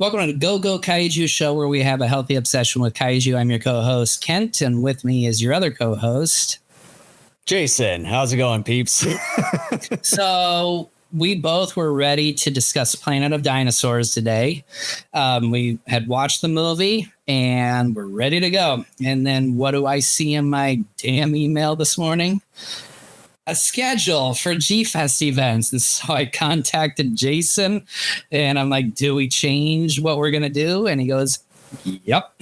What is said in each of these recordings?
Welcome to the Go Go Kaiju Show, where we have a healthy obsession with kaiju. I'm your co-host, Kent, and with me is your other co-host, Jason. How's it going, peeps? So we both were ready to discuss Planet of Dinosaurs today. We had watched the movie, and we're ready to go. And then what do I see in my damn email this morning? A schedule for GFEST events. And so I contacted Jason and I'm like, do we change what we're going to do? And he goes, yep.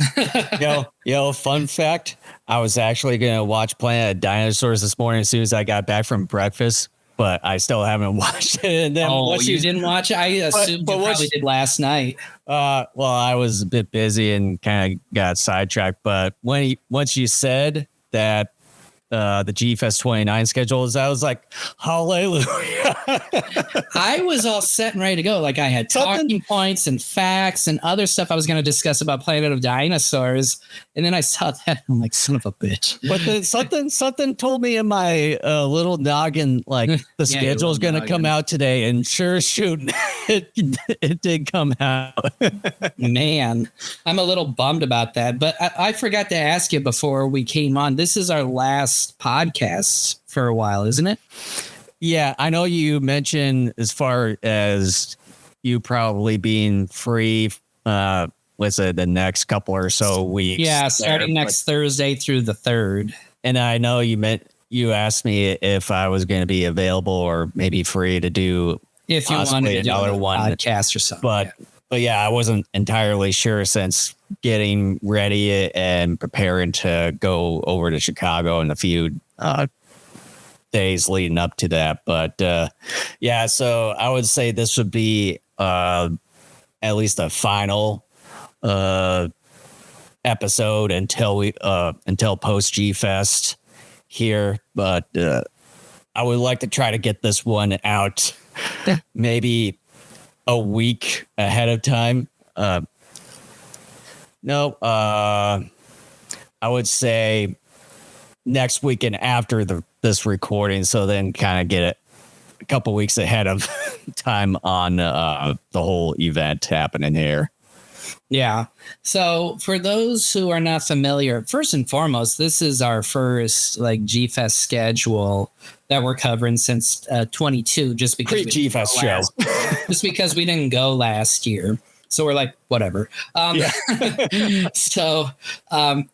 Yo, fun fact. I was actually going to watch Planet of Dinosaurs this morning as soon as I got back from breakfast, but I still haven't watched it. And then you didn't watch it? I assumed you probably did last night. Well, I was a bit busy and kind of got sidetracked. But once you said that, the GFEST 29 schedules, I was like, hallelujah. I was all set and ready to go. Like I had talking points and facts and other stuff I was going to discuss about Planet of Dinosaurs. And then I saw that. I'm like, son of a bitch. But then something told me in my little noggin, like the schedule is going to come out today. And sure shoot, it did come out. Man, I'm a little bummed about that. But I forgot to ask you before we came on. This is our last podcast for a while, isn't it? Yeah, I know you mentioned as far as you probably being free, was it the next couple or so weeks? Yeah, starting next Thursday through the 3rd. And I know you asked me if I was going to be available or maybe free to do if you wanted to do another podcast or something. But yeah, I wasn't entirely sure since getting ready and preparing to go over to Chicago in a few days leading up to that. But yeah, so I would say this would be at least a final episode until post GFEST here. But I would like to try to get this one out maybe a week ahead of time. I would say next weekend after this recording. So then kind of get it a couple weeks ahead of time on the whole event happening here. Yeah. So for those who are not familiar, first and foremost, this is our first like GFEST schedule that we're covering since 22, just because pre-GFEST show. Just because we didn't go last year. So we're like, whatever. So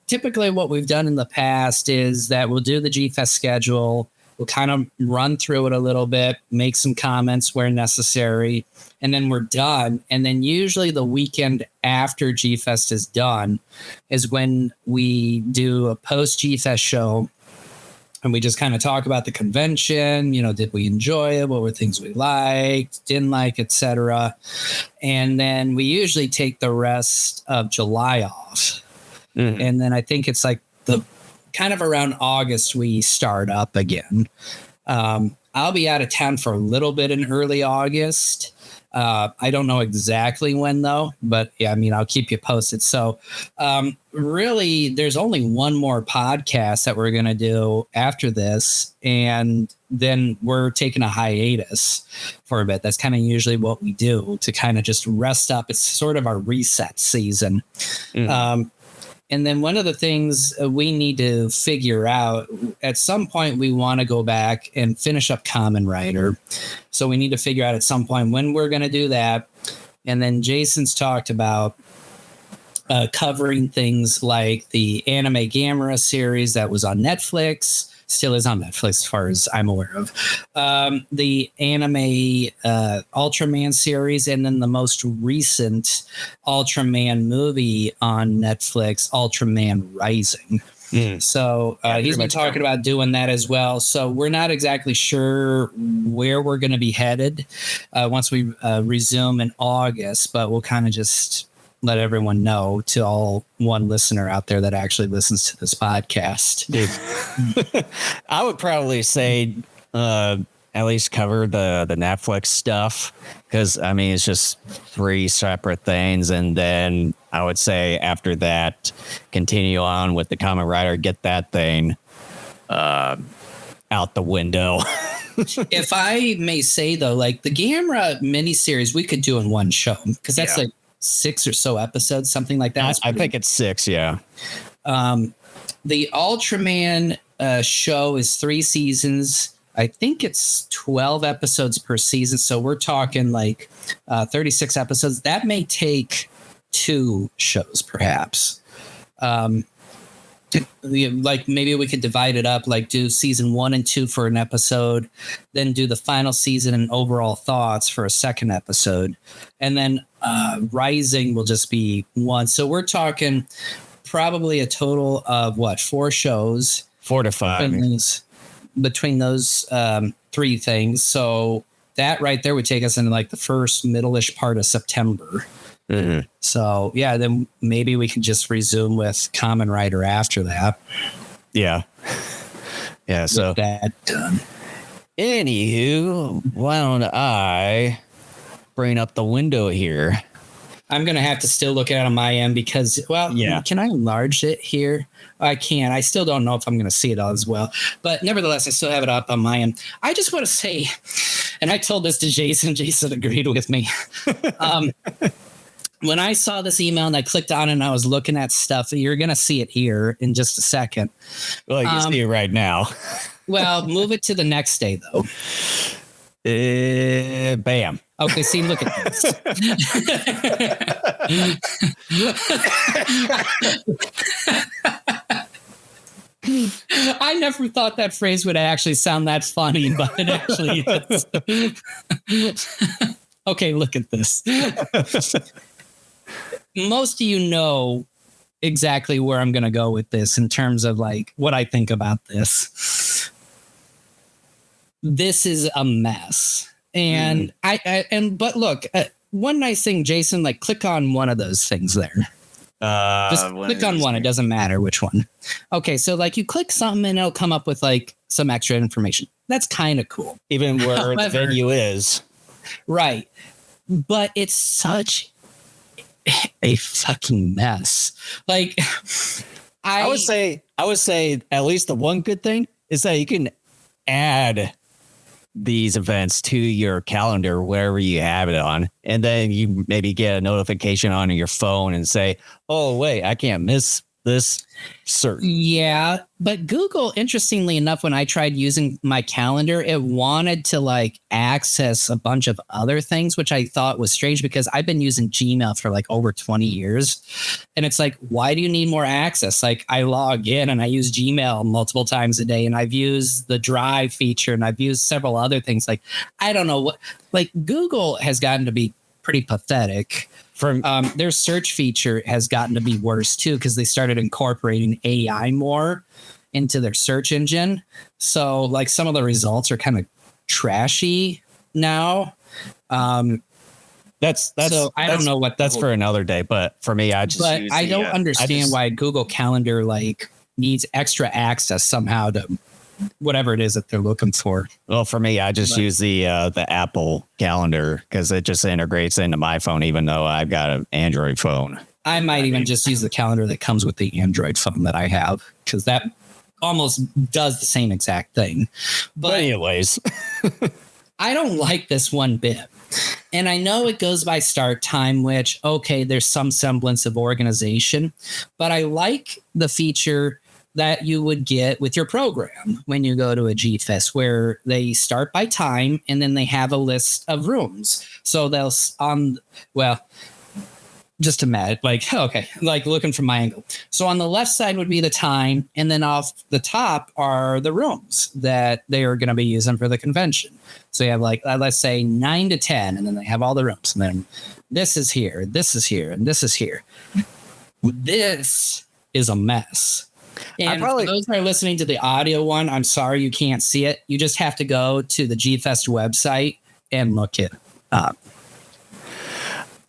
typically what we've done in the past is that we'll do the GFEST schedule. We'll kind of run through it a little bit, make some comments where necessary, and then we're done. And then usually the weekend after GFEST is done is when we do a post GFEST show. And we just kind of talk about the convention. You know, did we enjoy it? What were things we liked, didn't like, etc. And then we usually take the rest of July off. Mm-hmm. And then I think it's like the kind of around August we start up again. I'll be out of town for a little bit in early August. I don't know exactly when, though, but yeah, I mean, I'll keep you posted. So really, there's only one more podcast that we're going to do after this. And then we're taking a hiatus for a bit. That's kind of usually what we do to kind of just rest up. It's sort of our reset season. Mm-hmm. And then one of the things we need to figure out, at some point, we want to go back and finish up Kamen Rider. So we need to figure out at some point when we're going to do that. And then Jason's talked about covering things like the Anime Gamera series that was on Netflix. Still is on Netflix as far as I'm aware of. The anime Ultraman series, and then the most recent Ultraman movie on Netflix, Ultraman Rising. So he's been talking about doing that as well. So we're not exactly sure where we're going to be headed once we resume in August, but we'll kind of just let everyone know, to all one listener out there that actually listens to this podcast. I would probably say at least cover the Netflix stuff, because I mean it's just 3 separate things, and then I would say after that continue on with the Kamen Rider, get that thing out the window. If I may say, though, like the Gamera miniseries we could do in one show, because that's like 6 or so episodes, something like that. I think it's 6. Yeah. The Ultraman show is 3 seasons. I think it's 12 episodes per season. So we're talking like 36 episodes. That may take 2 shows, perhaps. Like maybe we could divide it up, like do season 1 and 2 for an episode, then do the final season and overall thoughts for a second episode. And then Rising will just be 1. So we're talking probably a total of 4 shows, 4 to 5 between those 3 things. So that right there would take us into like the first middle-ish part of September. Mm-hmm. So yeah, then maybe we can just resume with Kamen Rider after that. Yeah. So with that done. Anywho, why don't I bring up the window here? I'm going to have to still look at it on my end because, can I enlarge it here? I can. I still don't know if I'm going to see it all as well. But nevertheless, I still have it up on my end. I just want to say, and I told this to Jason. Jason agreed with me. When I saw this email and I clicked on it and I was looking at stuff, you're going to see it here in just a second. Well, you can see it right now. Well, move it to the next day, though. Bam. Okay, see, look at this. I never thought that phrase would actually sound that funny, but it actually is. Okay, look at this. Most of you know exactly where I'm going to go with this in terms of like what I think about this. This is a mess. And but look, one nice thing, Jason, like click on one of those things there. Just click on one. It doesn't matter which one. Okay. So like you click something and it'll come up with like some extra information. That's kind of cool. Even where the venue is. Right. But it's such a fucking mess. Like I would say at least the one good thing is that you can add these events to your calendar wherever you have it on, and then you maybe get a notification on your phone and say, oh wait, I can't miss this certain. Yeah, but Google, interestingly enough, when I tried using my calendar, it wanted to like access a bunch of other things, which I thought was strange because I've been using Gmail for like over 20 years. And it's like, why do you need more access? Like I log in and I use Gmail multiple times a day, and I've used the Drive feature and I've used several other things. Like, I don't know what, like Google has gotten to be pretty pathetic. From their search feature has gotten to be worse too, because they started incorporating AI more into their search engine. So like some of the results are kind of trashy now. That's so I don't know what that's for another day, but for me, I don't understand why Google Calendar like needs extra access somehow to whatever it is that they're looking for. Well, for me, I just use the Apple calendar because it just integrates into my phone, even though I've got an Android phone. I might even just use the calendar that comes with the Android phone that I have, because that almost does the same exact thing. But anyways, I don't like this one bit. And I know it goes by start time, which, okay, there's some semblance of organization, but I like the feature that you would get with your program when you go to a GFEST, where they start by time and then they have a list of rooms. So they'll just imagine, like, okay, like looking from my angle. So on the left side would be the time, and then off the top are the rooms that they are going to be using for the convention. So you have like, let's say 9 to 10, and then they have all the rooms, and then this is here, this is here, and this is here. This is a mess. And for those who are listening to the audio one, I'm sorry you can't see it. You just have to go to the GFEST website and look it up.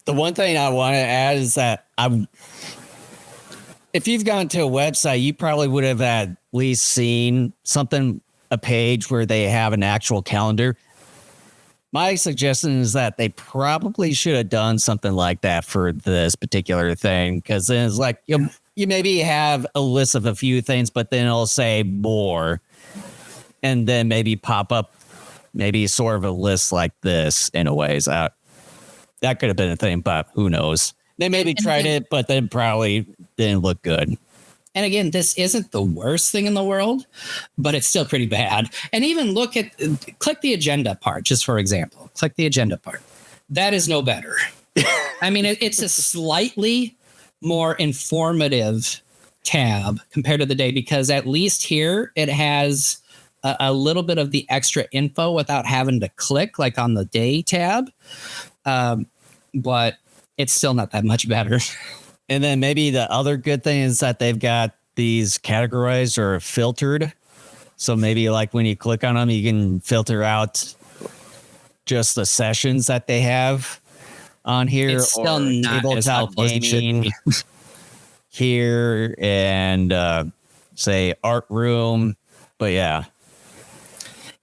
The one thing I want to add is that if you've gone to a website, you probably would have at least seen a page where they have an actual calendar. My suggestion is that they probably should have done something like that for this particular thing, because then it's like, you maybe have a list of a few things, but then it'll say more, and then maybe pop up maybe sort of a list like this in a way. So that could have been a thing, but who knows? They maybe tried it, but then probably didn't look good. And again, this isn't the worst thing in the world, but it's still pretty bad. And even click the agenda part, just for example. Click the agenda part. That is no better. I mean, it's a slightly more informative tab compared to the day, because at least here it has a little bit of the extra info without having to click like on the day tab. But it's still not that much better. And then maybe the other good thing is that they've got these categorized or filtered. So maybe like when you click on them, you can filter out just the sessions that they have on here. It's still not as helpful as it should be. Here and say art room. But yeah.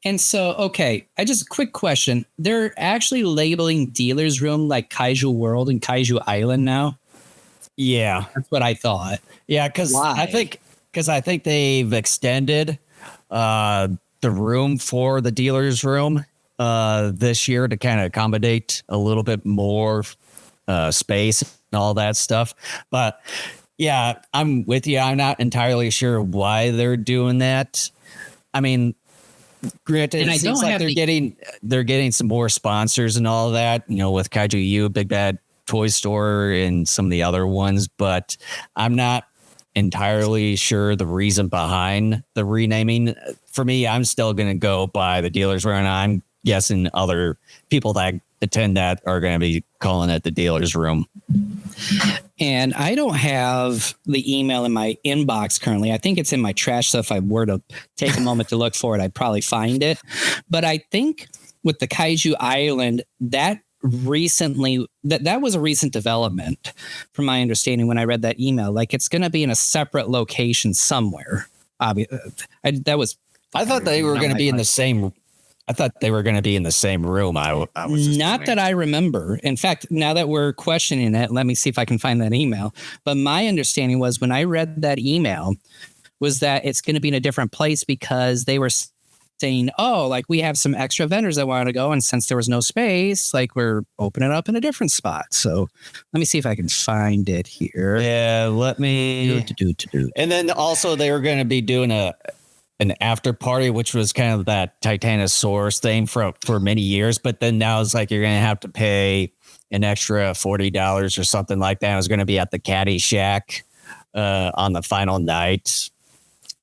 And so, okay, quick question. They're actually labeling Dealer's Room like Kaiju World and Kaiju Island now. Yeah, that's what I thought. Yeah, because I think they've extended the room for the Dealer's Room this year to kind of accommodate a little bit more space and all that stuff. But yeah, I'm with you. I'm not entirely sure why they're doing that. I mean, granted, it seems like they're getting some more sponsors and all that, you know, with Kaiju U, Big Bad Toy Store, and some of the other ones, but I'm not entirely sure the reason behind the renaming. For me, I'm still going to go by the Dealer's Room, and I'm guessing other people that attend that are going to be calling it the Dealer's Room. And I don't have the email in my inbox currently. I think it's in my trash. So if I were to take a moment to look for it, I'd probably find it. But I think with the Kaiju Island, that recently, that was a recent development from my understanding when I read that email. Like, it's going to be in a separate location somewhere. I thought they were going to be in the same. I thought they were going to be in the same room. I was not that I remember. In fact, now that we're questioning it, let me see if I can find that email. But my understanding was when I read that email was that it's going to be in a different place because they were saying, oh, like we have some extra vendors that want to go. And since there was no space, like we're opening it up in a different spot. So let me see if I can find it here. Yeah, let me. And then also they were going to be doing an after party, which was kind of that Titanosaurus thing for many years. But then now it's like you're going to have to pay an extra $40 or something like that. It was going to be at the Caddy Shack on the final night.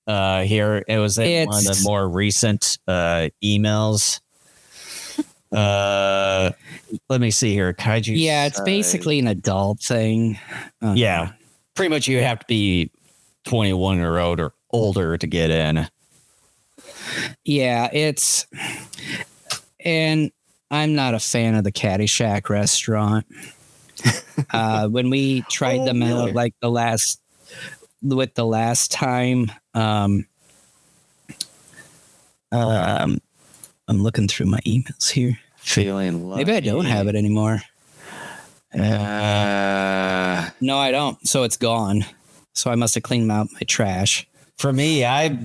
Here it was one of the more recent emails. Let me see here. Kaiju. Yeah, it's basically an adult thing. Yeah, pretty much you have to be 21 or older to get in. Yeah, and I'm not a fan of the Caddyshack restaurant. When we tried them out, like the last time, I'm looking through my emails here. Feeling lucky. Maybe I don't have it anymore. No, I don't. So it's gone. So I must have cleaned out my trash. For me, I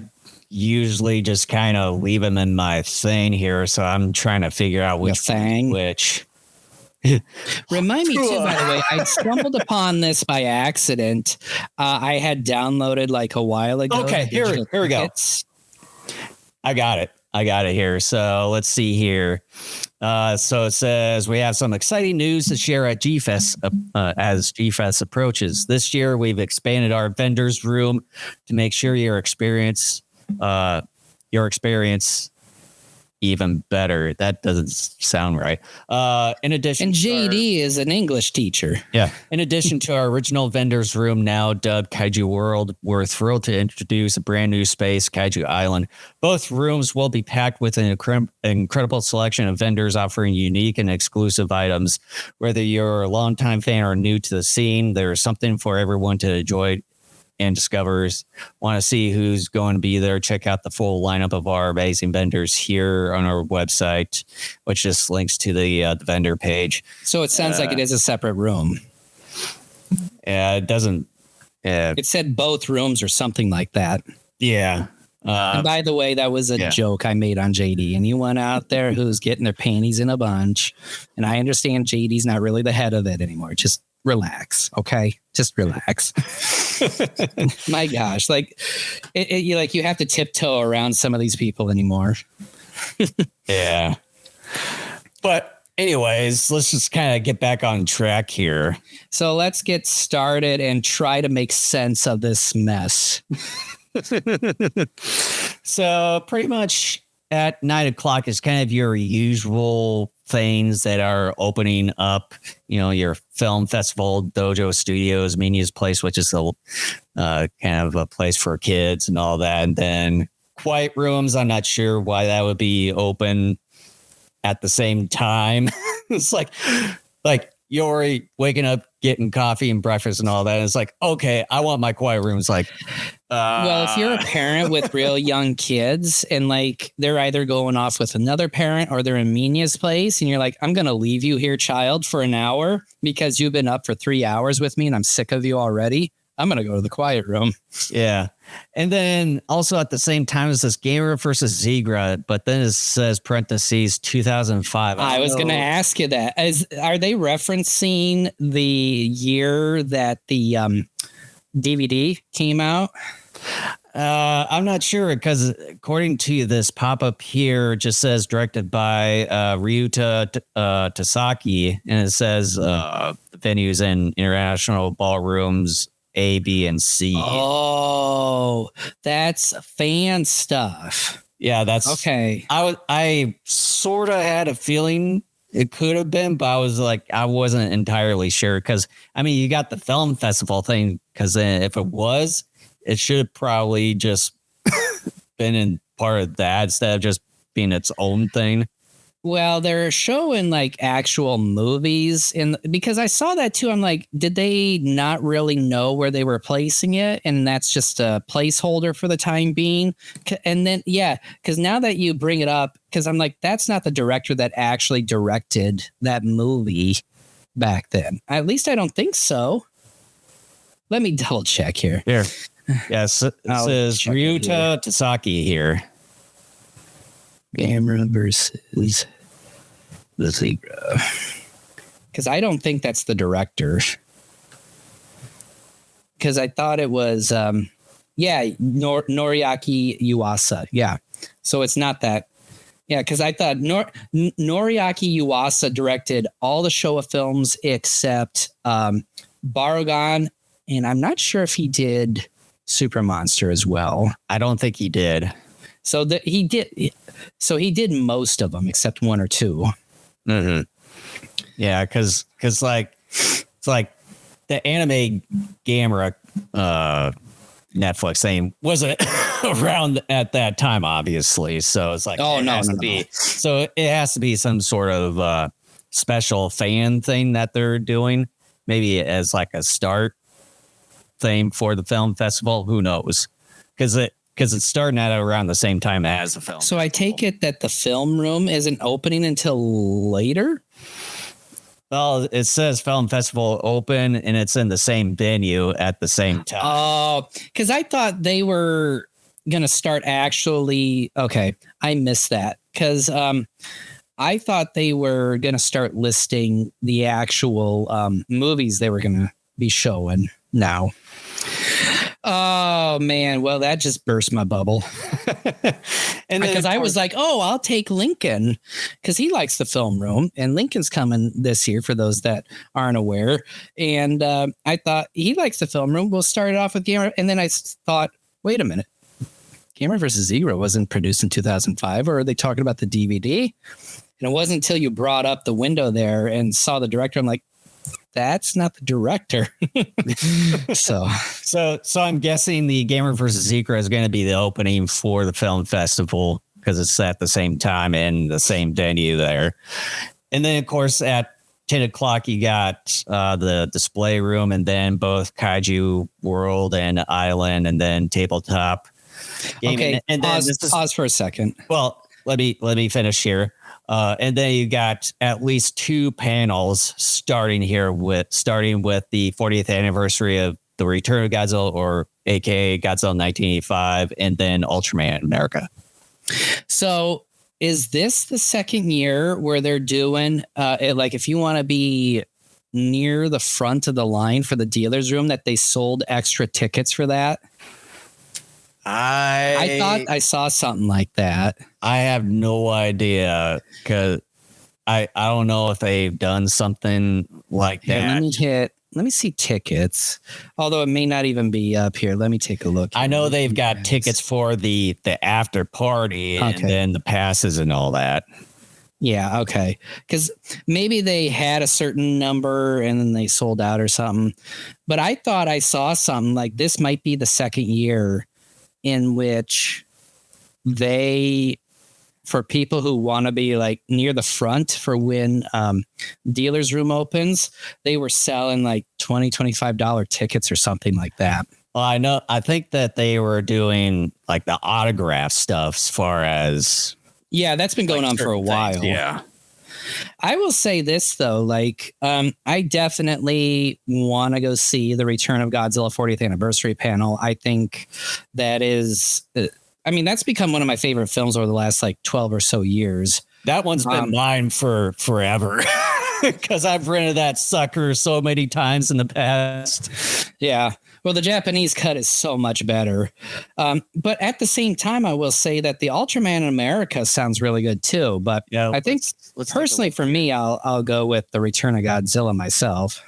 usually just kind of leave them in my thing here. So I'm trying to figure out which thing. Remind me too, by the way, I stumbled upon this by accident. I had downloaded like a while ago. Okay, here we go. I got it here. So let's see here. So it says we have some exciting news to share at GFEST as GFEST approaches. This year, we've expanded our vendors room to make sure your experience even better. That doesn't sound right. In addition, and JD is an English teacher. Yeah. In addition to our original vendors room, now dubbed Kaiju World, we're thrilled to introduce a brand new space, Kaiju Island. Both rooms will be packed with an incredible selection of vendors offering unique and exclusive items. Whether you're a longtime fan or new to the scene, there's something for everyone to enjoy and discovers. Want to see who's going to be there? Check out the full lineup of our amazing vendors here on our website, which just links to the vendor page. So it sounds like it is a separate room. Yeah, it doesn't. It said both rooms or something like that. Yeah. And by the way, that was a joke I made on JD. Anyone out there who's getting their panties in a bunch, and I understand JD's not really the head of it anymore. Just relax. Okay. Just relax. My gosh. Like you have to tiptoe around some of these people anymore. Yeah. But anyways, let's just kind of get back on track here. So let's get started and try to make sense of this mess. So pretty much at 9 o'clock is kind of your usual things that are opening up, your film festival, Dojo Studios, Minia's Place, which is a kind of a place for kids and all that. And then Quiet Rooms, I'm not sure why that would be open at the same time. It's like you're already waking up, getting coffee and breakfast and all that. And it's like, okay, I want my quiet room. It's like, well, if you're a parent with real young kids and like they're either going off with another parent or they're in Minia's Place and you're like, I'm going to leave you here, child, for an hour because you've been up for 3 hours with me and I'm sick of you already. I'm going to go to the quiet room. Yeah. And then also at the same time as this Gamer versus Zigra, but then it says parentheses 2005. I was going to ask you that. Are they referencing the year that the DVD came out? I'm not sure because according to this pop-up here, it just says directed by Ryuta Tasaki, and it says venues and international ballrooms A, B, and C. Oh, that's fan stuff. Yeah, that's okay. I sort of had a feeling it could have been, but I wasn't entirely sure because you got the film festival thing because if it was, it should have probably just been in part of that instead of just being its own thing. Well, they're showing like actual movies because I saw that too. I'm like, did they not really know where they were placing it? And that's just a placeholder for the time being. And then, yeah, because now that you bring it up, because I'm like, that's not the director that actually directed that movie back then. At least I don't think so. Let me double check here. Here. Yes, it says Ryuta Tasaki here. Gamera versus the Zigra. Because I don't think that's the director. Because I thought it was, Noriaki Yuasa. Yeah. So it's not that. Yeah, because I thought Noriaki Yuasa directed all the Showa films except Barugan. And I'm not sure if he did Super Monster as well. I don't think he did. So he did. So he did most of them except one or two. Mm-hmm. Yeah, because it's like the anime Gamera Netflix thing wasn't around at that time, obviously. So it's like, no. So it has to be some sort of special fan thing that they're doing, maybe as like a start thing for the film festival. Who knows? Because it's starting at around the same time as the film. So I take it that the film room isn't opening until later? Well, it says film festival open and it's in the same venue at the same time. Oh, because I thought they were going to start actually. Okay, I missed that because I thought they were going to start listing the actual movies they were going to be showing now. Oh, man. Well, that just burst my bubble. And because I was like, oh, I'll take Lincoln because he likes the film room and Lincoln's coming this year for those that aren't aware. And I thought he likes the film room. We'll start it off with Gamer. And then I thought, wait a minute. Gamer versus Zero wasn't produced in 2005, or are they talking about the DVD? And it wasn't until you brought up the window there and saw the director. I'm like, that's not the director. So I'm guessing the Gamer versus Zikra is going to be the opening for the film festival because it's at the same time in the same venue there. And then, of course, at 10 o'clock, you got the display room and then both Kaiju World and Island and then tabletop gaming. Okay, and then pause for a second. Well, let me finish here. And then you got at least two panels starting with the 40th anniversary of the Return of Godzilla, or AKA Godzilla 1985, and then Ultraman America. So is this the second year where they're doing like if you want to be near the front of the line for the dealer's room that they sold extra tickets for that? I thought I saw something like that. I have no idea because I don't know if they've done something like that. Let me see tickets. Although it may not even be up here. Let me take a look. I know they've got tickets for the after party and then the passes and all that. Yeah, okay. Because maybe they had a certain number and then they sold out or something. But I thought I saw something like this might be the second year in which they, for people who want to be like near the front for when dealer's room opens, they were selling like $20-$25 tickets or something like that. Well, I think that they were doing like the autograph stuff as far as. Yeah, that's been going on for a while. Things, yeah. I will say this, though, like I definitely want to go see the Return of Godzilla 40th anniversary panel. I think that is, that's become one of my favorite films over the last like 12 or so years. That one's been mine for forever because I've rented that sucker so many times in the past. Yeah. Well, the Japanese cut is so much better. But at the same time, I will say that the Ultraman in America sounds really good, too. But yeah, I think personally for me, I'll go with the Return of Godzilla myself.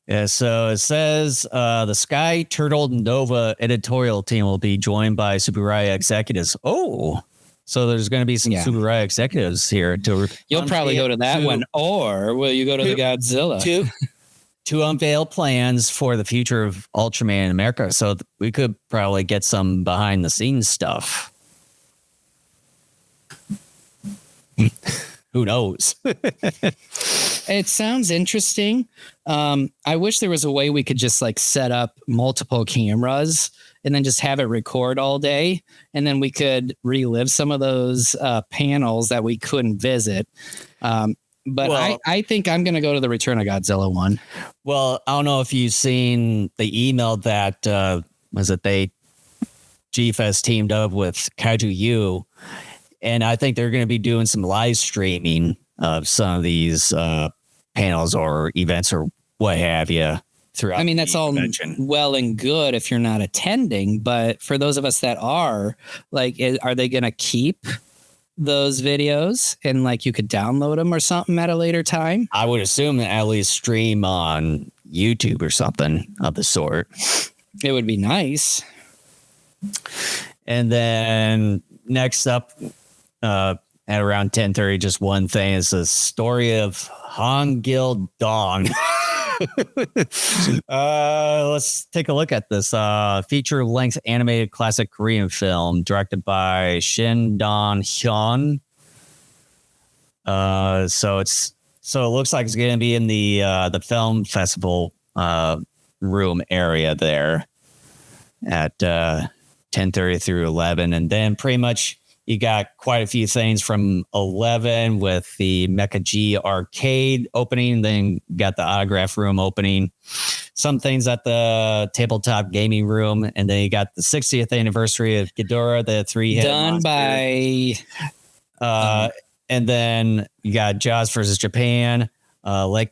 Yeah, so it says the Sky Turtle Nova editorial team will be joined by Subaraya executives. Oh, so there's going to be some Subaraya executives here. You'll probably go to that one, or will you go to the Godzilla? To unveil plans for the future of Ultraman in America. So we could probably get some behind the scenes stuff. Who knows? It sounds interesting. I wish there was a way we could just like set up multiple cameras and then just have it record all day. And then we could relive some of those panels that we couldn't visit. But I think I'm going to go to the Return of Godzilla one. Well, I don't know if you've seen the email that GFEST teamed up with Kaiju U, and I think they're going to be doing some live streaming of some of these panels or events or what have you throughout. That's all well and good if you're not attending, but for those of us that are, like, are they going to keep those videos and like you could download them or something at a later time? I would assume at least stream on YouTube or something of the sort. It would be nice. And then next up at around 10:30, just one thing is the story of Hangil Dong. Let's take a look at this feature-length animated classic Korean film directed by Shin Don-hyun. So it looks like it's going to be in the film festival room area there at 10:30 through 11, and then pretty much you got quite a few things from 11 with the Mecha G arcade opening. Then got the autograph room opening. Some things at the tabletop gaming room. And then you got the 60th anniversary of Ghidorah, the 3-headed done monster. By... and then you got Jaws versus Japan. That's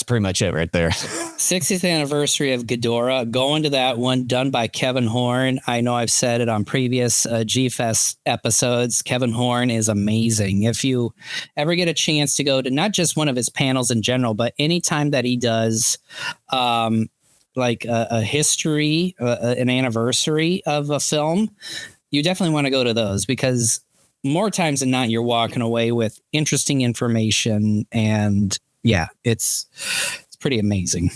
pretty much it right there. 60th anniversary of Ghidorah, going to that one, done by Kevin Horn. I know I've said it on previous GFEST episodes. Kevin Horn is amazing. If you ever get a chance to go to not just one of his panels in general, but anytime that he does like a history, an anniversary of a film, you definitely want to go to those because more times than not, you're walking away with interesting information and yeah, it's pretty amazing.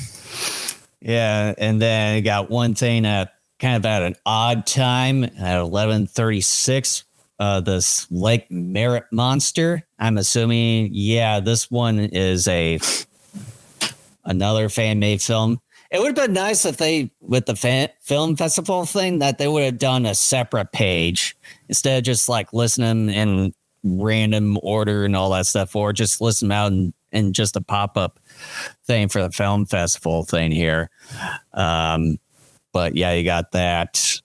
Yeah, and then I got one thing at kind of at an odd time at 11:36. This Lake Merit Monster. I'm assuming, this one is another fan-made film. It would have been nice if they, with the film festival thing, that they would have done a separate page instead of just like listening in random order and all that stuff, or just listen out and just a pop-up thing for the film festival thing here. But yeah, you got that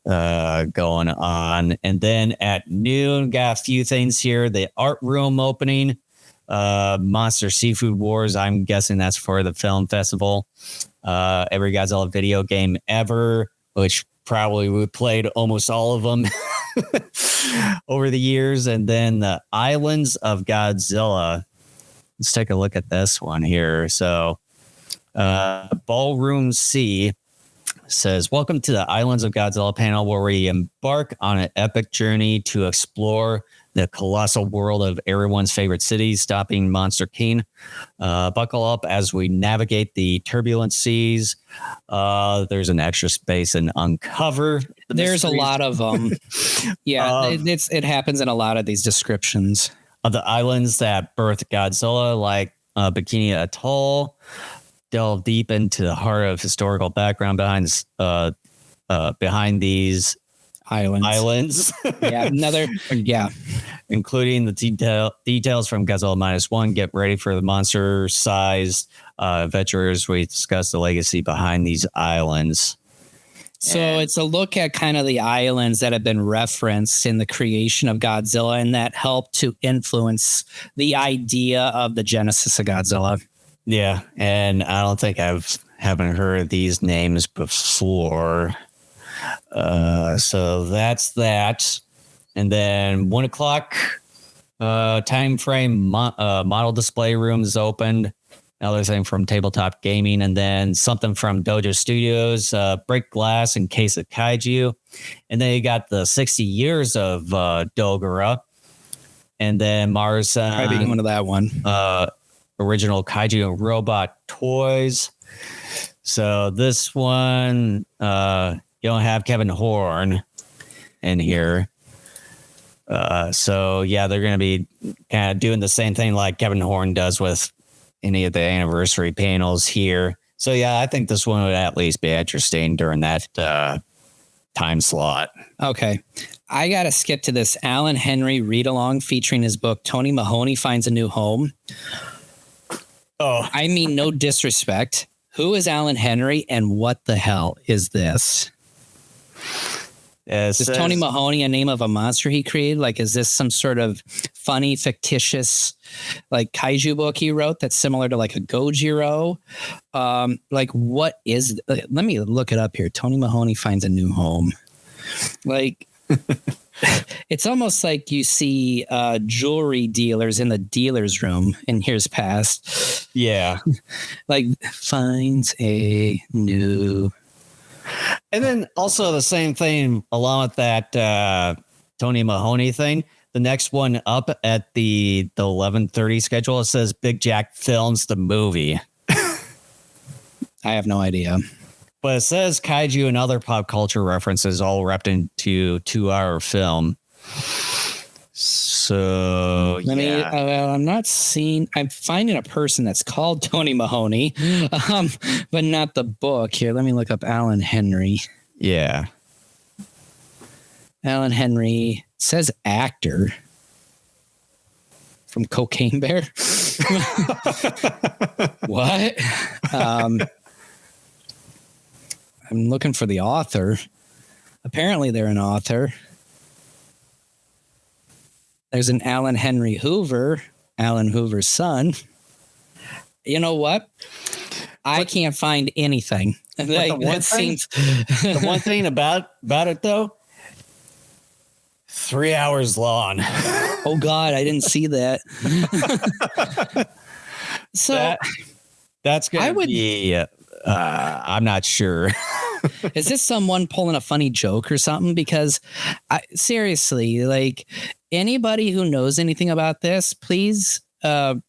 going on. And then at noon, got a few things here. The art room opening Monster Seafood Wars. I'm guessing that's for the film festival. Every Godzilla video game ever, which probably we played almost all of them over the years. And then the Islands of Godzilla. Let's take a look at this one here. So Ballroom C says, welcome to the Islands of Godzilla panel, where we embark on an epic journey to explore the colossal world of everyone's favorite city, stopping Monster King. Buckle up as we navigate the turbulent seas. There's an extra space and uncover. There's mysteries. A lot of them. Yeah, it happens in a lot of these descriptions. Of the islands that birthed Godzilla, like Bikini Atoll. Delve deep into the heart of historical background behind these islands. Including the details from Godzilla -1. Get ready for the monster-sized adventures. We discuss the legacy behind these islands. So it's a look at kind of the islands that have been referenced in the creation of Godzilla and that helped to influence the idea of the genesis of Godzilla. Yeah, and I don't think haven't heard these names before. So that's that. And then 1 o'clock time frame model display rooms opened. Another thing from Tabletop Gaming, and then something from Dojo Studios, Break Glass in Case of Kaiju. And then you got the 60 years of Dogora. And then Mars. Probably going to that one. Original Kaiju robot toys. So this one, you don't have Kevin Horn in here. So yeah, they're going to be kind of doing the same thing like Kevin Horn does with any of the anniversary panels here. So yeah, I think this one would at least be interesting during that time slot. Okay. I got to skip to this Alan Henry read along featuring his book, Tony Mahoney Finds a New Home. Oh, I mean, no disrespect. Who is Alan Henry and what the hell is this? Is Tony Mahoney a name of a monster he created? Like, is this some sort of funny, fictitious, like kaiju book he wrote that's similar to like a Gojiro? Like, what is, let me look it up here. Tony Mahoney Finds a New Home. Like, it's almost like you see jewelry dealers in the dealer's room in years past. Yeah. Like, finds a new. And then also the same thing along with that Tony Mahoney thing. The next one up at the 11:30 schedule, it says Big Jack Films the movie. I have no idea. But it says kaiju and other pop culture references all wrapped into 2-hour film. So I'm not seeing. I'm finding a person that's called Tony Mahoney, but not the book. Here, let me look up Alan Henry. Yeah, Alan Henry says actor from Cocaine Bear. What? I'm looking for the author. Apparently, they're an author. There's an Alan Henry Hoover, Alan Hoover's son. You know what? I can't find anything. Like, the one thing about it, though, 3 hours long. Oh, God, I didn't see that. So that's going to be, I'm not sure. Is this someone pulling a funny joke or something? Because seriously, like, anybody who knows anything about this, please, put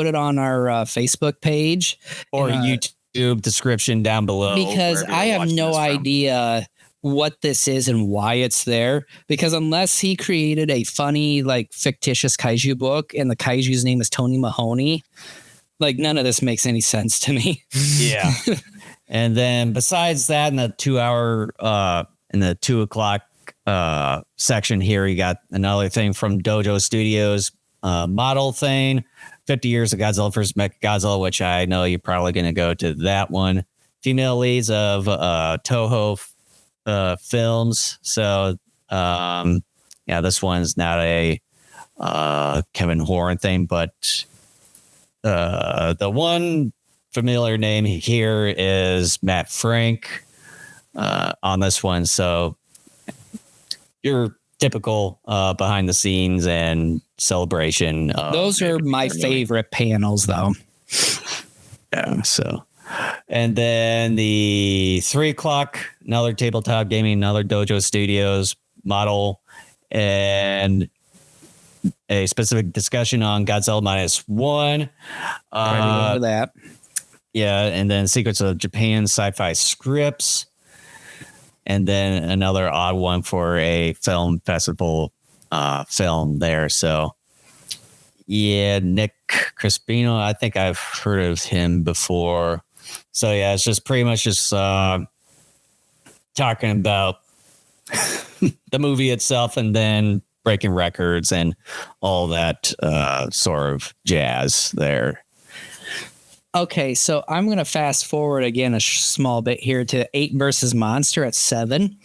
it on our Facebook page or YouTube description down below. Because I have no idea what this is and why it's there. Because unless he created a funny, like, fictitious kaiju book and the kaiju's name is Tony Mahoney, like, none of this makes any sense to me. Yeah. And then besides that, in the 2-hour, in the 2 o'clock section here, you got another thing from Dojo Studios, model thing, 50 years of Godzilla vs. Mechagodzilla, which I know you're probably going to go to that one. Female leads of Toho films. So, yeah, this one's not a Kevin Horn thing, but the one familiar name here is Matt Frank on this one. So your typical behind the scenes and celebration. Those are my favorite panels, though. Yeah. So, and then the 3:00, another tabletop gaming, another Dojo Studios model, and a specific discussion on Godzilla -1. Remember that. Yeah, and then Secrets of Japan sci-fi scripts, and then another odd one for a film festival film there. So, yeah, Nick Crispino, I think I've heard of him before. So yeah, it's just pretty much just talking about the movie itself, and then breaking records and all that sort of jazz there. Okay, so I'm going to fast forward again a small bit here to 8 versus Monster at 7.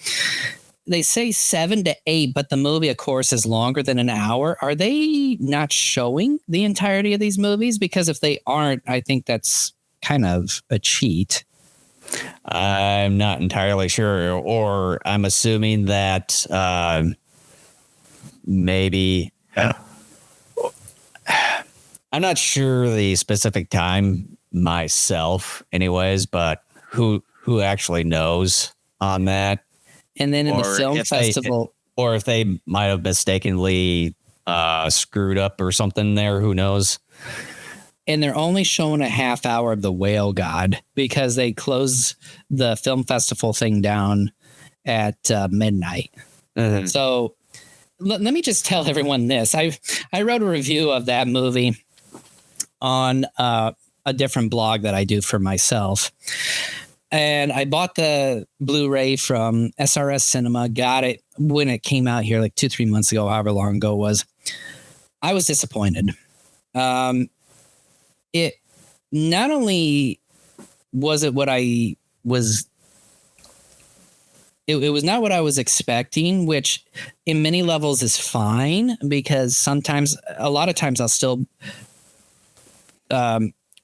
They say 7 to 8, but the movie, of course, is longer than an hour. Are they not showing the entirety of these movies? Because if they aren't, I think that's kind of a cheat. I'm not entirely sure, or I'm assuming that maybe I'm not sure the specific time myself anyways, but who actually knows on that. And then in the film festival, or if they might have mistakenly screwed up or something there, who knows. And they're only showing a half hour of the Whale God because they close the film festival thing down at midnight. Mm-hmm. So let me just tell everyone this. I wrote a review of that movie on a different blog that I do for myself. And I bought the Blu-ray from SRS Cinema, got it when it came out here like 2-3 months ago, however long ago it was. I was disappointed. It not only was it what I was, it was not what I was expecting, which in many levels is fine because a lot of times I'll still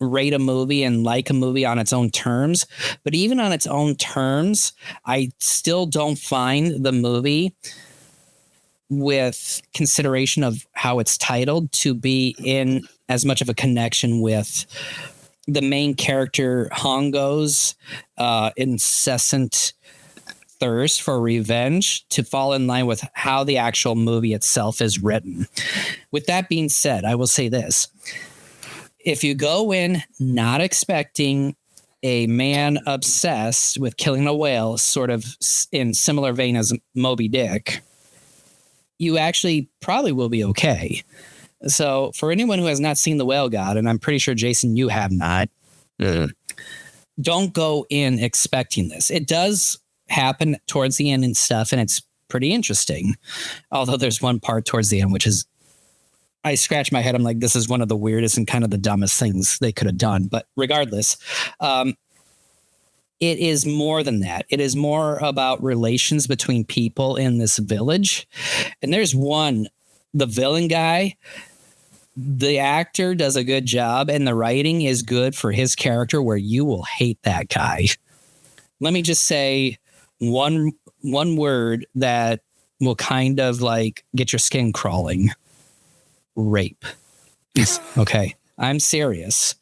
rate a movie and like a movie on its own terms. But even on its own terms, I still don't find the movie, with consideration of how it's titled, to be in as much of a connection with the main character Hongo's incessant thirst for revenge to fall in line with how the actual movie itself is written. With that being said, I will say this. If you go in not expecting a man obsessed with killing a whale, sort of in similar vein as Moby Dick, you actually probably will be okay. So for anyone who has not seen The Whale God, and I'm pretty sure, Jason, you have not, don't go in expecting this. It does happen towards the end and stuff, and it's pretty interesting. Although there's one part towards the end, which is, I scratch my head. I'm like, this is one of the weirdest and kind of the dumbest things they could have done. But regardless, it is more than that. It is more about relations between people in this village. And there's one, the villain guy, the actor does a good job and the writing is good for his character where you will hate that guy. Let me just say one word that will kind of like get your skin crawling. Rape. Okay. I'm serious.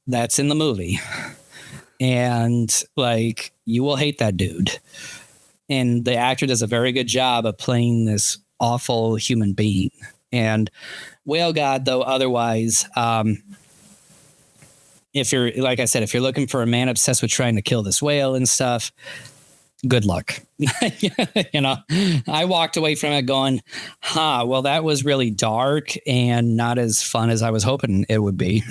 That's in the movie. And like, you will hate that dude. And the actor does a very good job of playing this awful human being. And Whale God, though, otherwise, if you're, like I said, if you're looking for a man obsessed with trying to kill this whale and stuff, good luck. You know, I walked away from it going, well, that was really dark and not as fun as I was hoping it would be.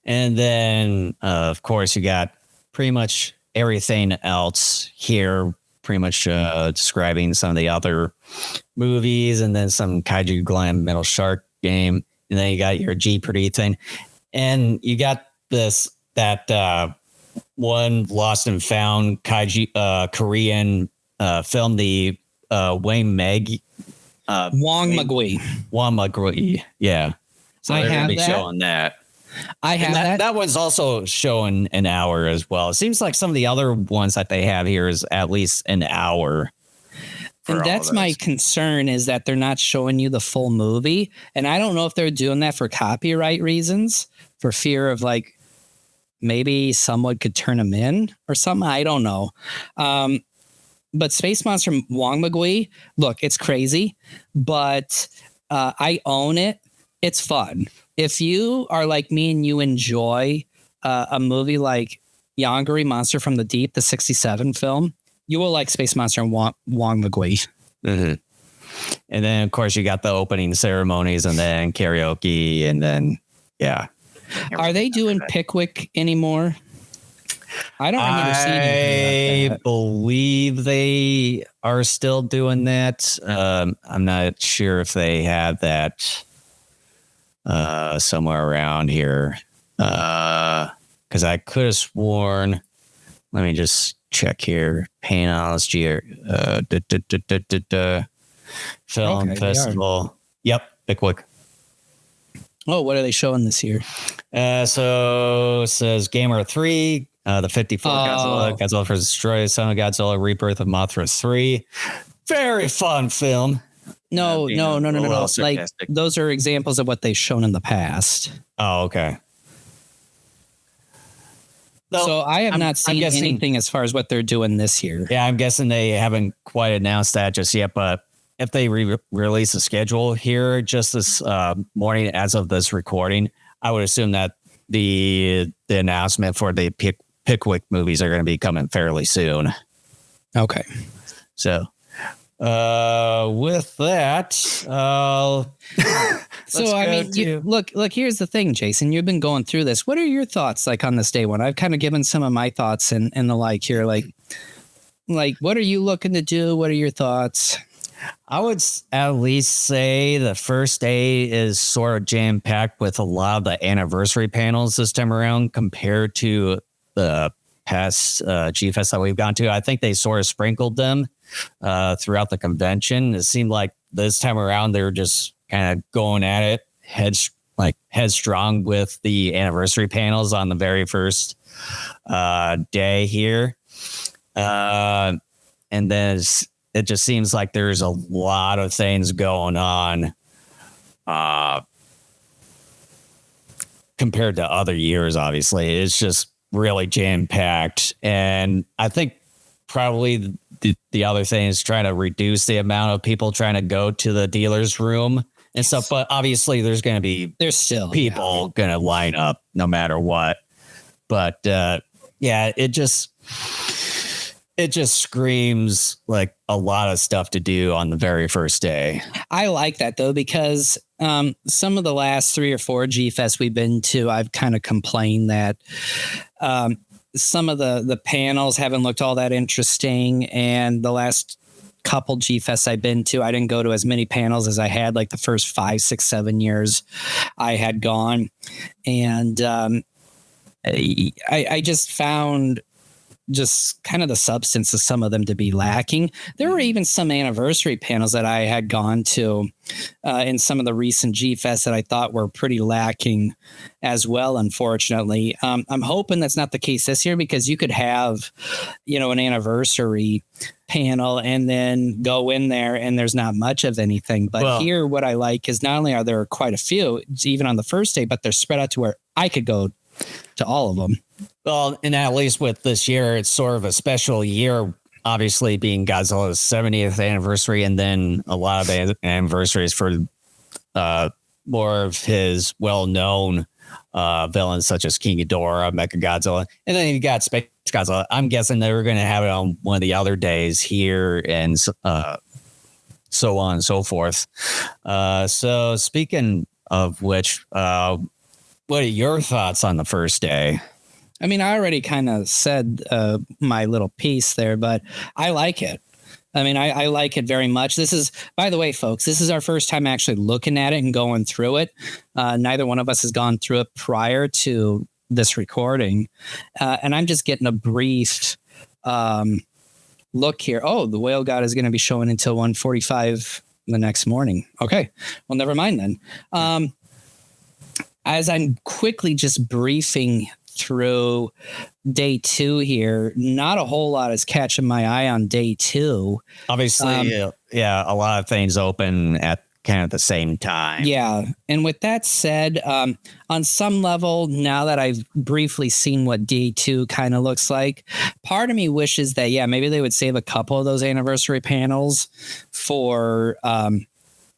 And then, of course, you got pretty much everything else here, pretty much describing some of the other movies, and then some Kaiju Glam Metal Shark game. And then you got your Jeopardy thing. And you got that one Lost and Found Kaiju Korean film, the Wayne Meg Wong McGui. Wong McGui. Yeah. So I they're going have to be that. showing that. I have that. That one's also showing an hour as well. It seems like some of the other ones that they have here is at least an hour. And that's my concern, is that they're not showing you the full movie. And I don't know if they're doing that for copyright reasons, for fear of like maybe someone could turn them in or something. I don't know. But Space Monster Wong McGui, look, it's crazy, but I own it. It's fun. If you are like me and you enjoy a movie like Yongari Monster from the Deep, the 1967 film, you will like Space Monster and Wong McGui. Mm-hmm. And then, of course, you got the opening ceremonies and then karaoke. And then, yeah. Are they doing Pickwick anymore? I don't remember seeing anything like that. I believe they are still doing that. I'm not sure if they have that somewhere around here. Because I could have sworn. Let me just check here. Panology, film festival. Yep, Pickwick. Oh, what are they showing this year? So it says Gamer 3, the 54 Godzilla vs. Destroy, Son of Godzilla, Rebirth of Mothra 3. Very fun film. No. Like, those are examples of what they've shown in the past. Oh, okay. So I have not seen anything as far as what they're doing this year. Yeah, I'm guessing they haven't quite announced that just yet, but if they release a schedule here just this morning as of this recording, I would assume that the announcement for the Pickwick movies are going to be coming fairly soon. Okay. So with that, so I mean, look, here's the thing, Jason, you've been going through this. What are your thoughts like on this day one? I've kind of given some of my thoughts and the like here, like what are you looking to do? What are your thoughts? I would at least say the first day is sort of jam packed with a lot of the anniversary panels this time around compared to the past GFEST that we've gone to. I think they sort of sprinkled them throughout the convention. It seemed like this time around they were just kind of going at it headstrong with the anniversary panels on the very first day here. And then it just seems like there's a lot of things going on compared to other years. Obviously, it's just really jam packed. And I think probably the other thing is trying to reduce the amount of people trying to go to the dealer's room and stuff. But obviously there's still people going to line up no matter what. But yeah, it just screams like a lot of stuff to do on the very first day. I like that though, because some of the last 3 or 4 GFests we've been to, I've kind of complained that some of the panels haven't looked all that interesting. And the last couple GFests I've been to, I didn't go to as many panels as I had like the first 5, 6, 7 years I had gone. And I just found just kind of the substance of some of them to be lacking. There were even some anniversary panels that I had gone to in some of the recent GFests that I thought were pretty lacking as well, unfortunately. I'm hoping that's not the case this year, because you could have, an anniversary panel and then go in there and there's not much of anything. But here, what I like is not only are there quite a few, even on the first day, but they're spread out to where I could go to all of them. Well, and at least with this year, it's sort of a special year, obviously being Godzilla's 70th anniversary, and then a lot of anniversaries for more of his well-known villains such as King Ghidorah, Mechagodzilla, and then you got Space Godzilla. I'm guessing they were going to have it on one of the other days here, and so on and so forth. So speaking of which, what are your thoughts on the first day? I mean, I already kind of said my little piece there, but I like it. I mean, I like it very much. This is, by the way, folks, this is our first time actually looking at it and going through it. Neither one of us has gone through it prior to this recording. And I'm just getting a brief look here. Oh, the Whale God is going to be showing until 1:45 the next morning. Okay. Well, never mind then. As I'm quickly just briefing through day 2 here, not a whole lot is catching my eye on day 2. Obviously, a lot of things open at kind of the same time. Yeah. And with that said, on some level, now that I've briefly seen what day 2 kind of looks like, part of me wishes that, maybe they would save a couple of those anniversary panels for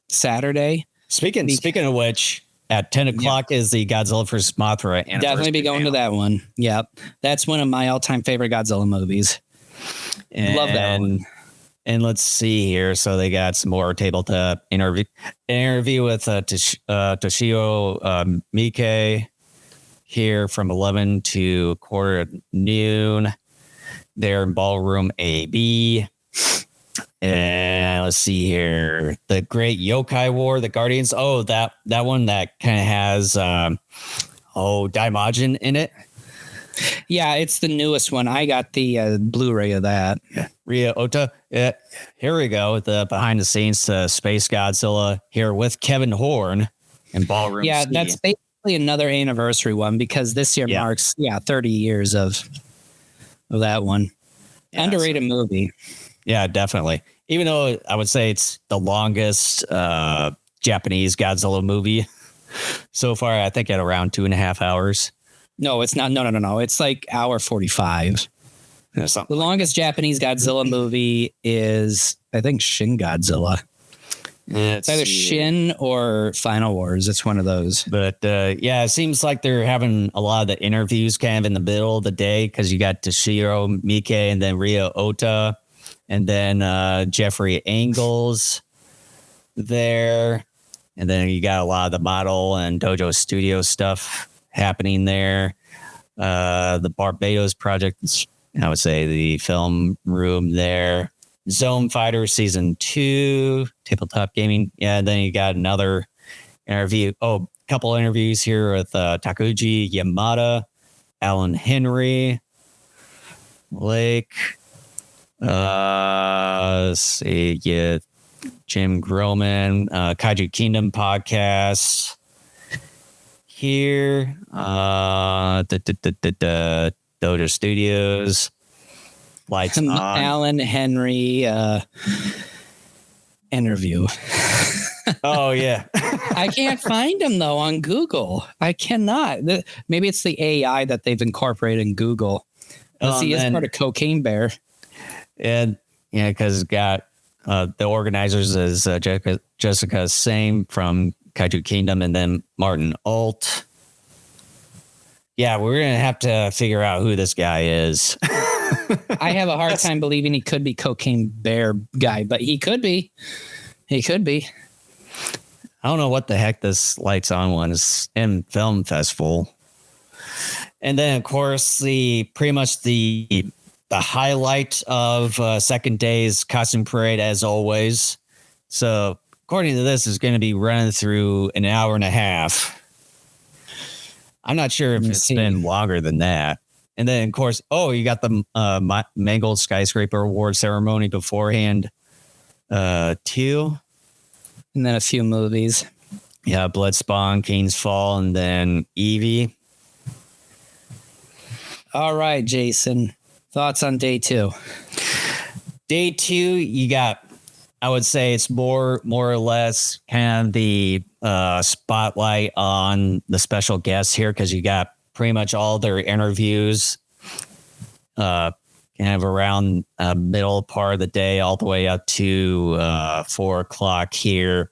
Saturday. Speaking of which, at 10 o'clock is the Godzilla vs. Mothra anniversary. Definitely be going to that one. Yep. That's one of my all-time favorite Godzilla movies. Love that one. And let's see here. So they got some more tabletop interview with Toshio Miike here from 11 to quarter at noon. They're in Ballroom AB. And let's see here. The Great Yokai War, the Guardians. Oh, that one that kind of has Daimajin in it. Yeah, it's the newest one. I got the Blu-ray of that. Yeah. Ria Ota. Yeah. Here we go. The behind the scenes to Space Godzilla here with Kevin Horn and Ballroom. Yeah, C. that's basically another anniversary one because this year marks 30 years of that one. Yeah, underrated movie. Yeah, definitely. Even though I would say it's the longest Japanese Godzilla movie so far, I think at around 2.5 hours. No, it's not. No. It's like hour 45. The longest Japanese Godzilla movie is, I think, Shin Godzilla. It's either Shin or Final Wars. It's one of those. But it seems like they're having a lot of the interviews kind of in the middle of the day because you got Toshio Miike and then Ria Ota. And then Jeffrey Angles there. And then you got a lot of the model and Dojo Studio stuff happening there. The Barbados Project, I would say the film room there. Zone Fighter Season 2, Tabletop Gaming. Yeah, and then you got another interview. A couple interviews here with Takuji Yamada, Alan Henry, Lake. Let's see, Jim Groman, Kaiju Kingdom podcast here, Dojo Studios, lights on. Alan Henry interview. Oh yeah. I can't find him though on Google. I cannot. Maybe it's the AI that they've incorporated in Google. He is part of Cocaine Bear. And because got the organizers is Jessica Same from Kaiju Kingdom and then Martin Alt. Yeah, we're going to have to figure out who this guy is. I have a hard time believing he could be Cocaine Bear guy, but he could be. He could be. I don't know what the heck this Lights On one is in Film Festival. And then, of course, pretty much the highlight of second day's costume parade, as always. So, according to this, is going to be running through an hour and a half. I'm not sure if it's been longer than that. And then, of course, you got the Mangled Skyscraper Award ceremony beforehand, too. And then a few movies. Yeah, Bloodspawn, King's Fall, and then Eevee. All right, Jason. Thoughts on day 2? Day 2, you got, I would say it's more or less kind of the spotlight on the special guests here because you got pretty much all their interviews kind of around middle part of the day all the way up to 4 o'clock here.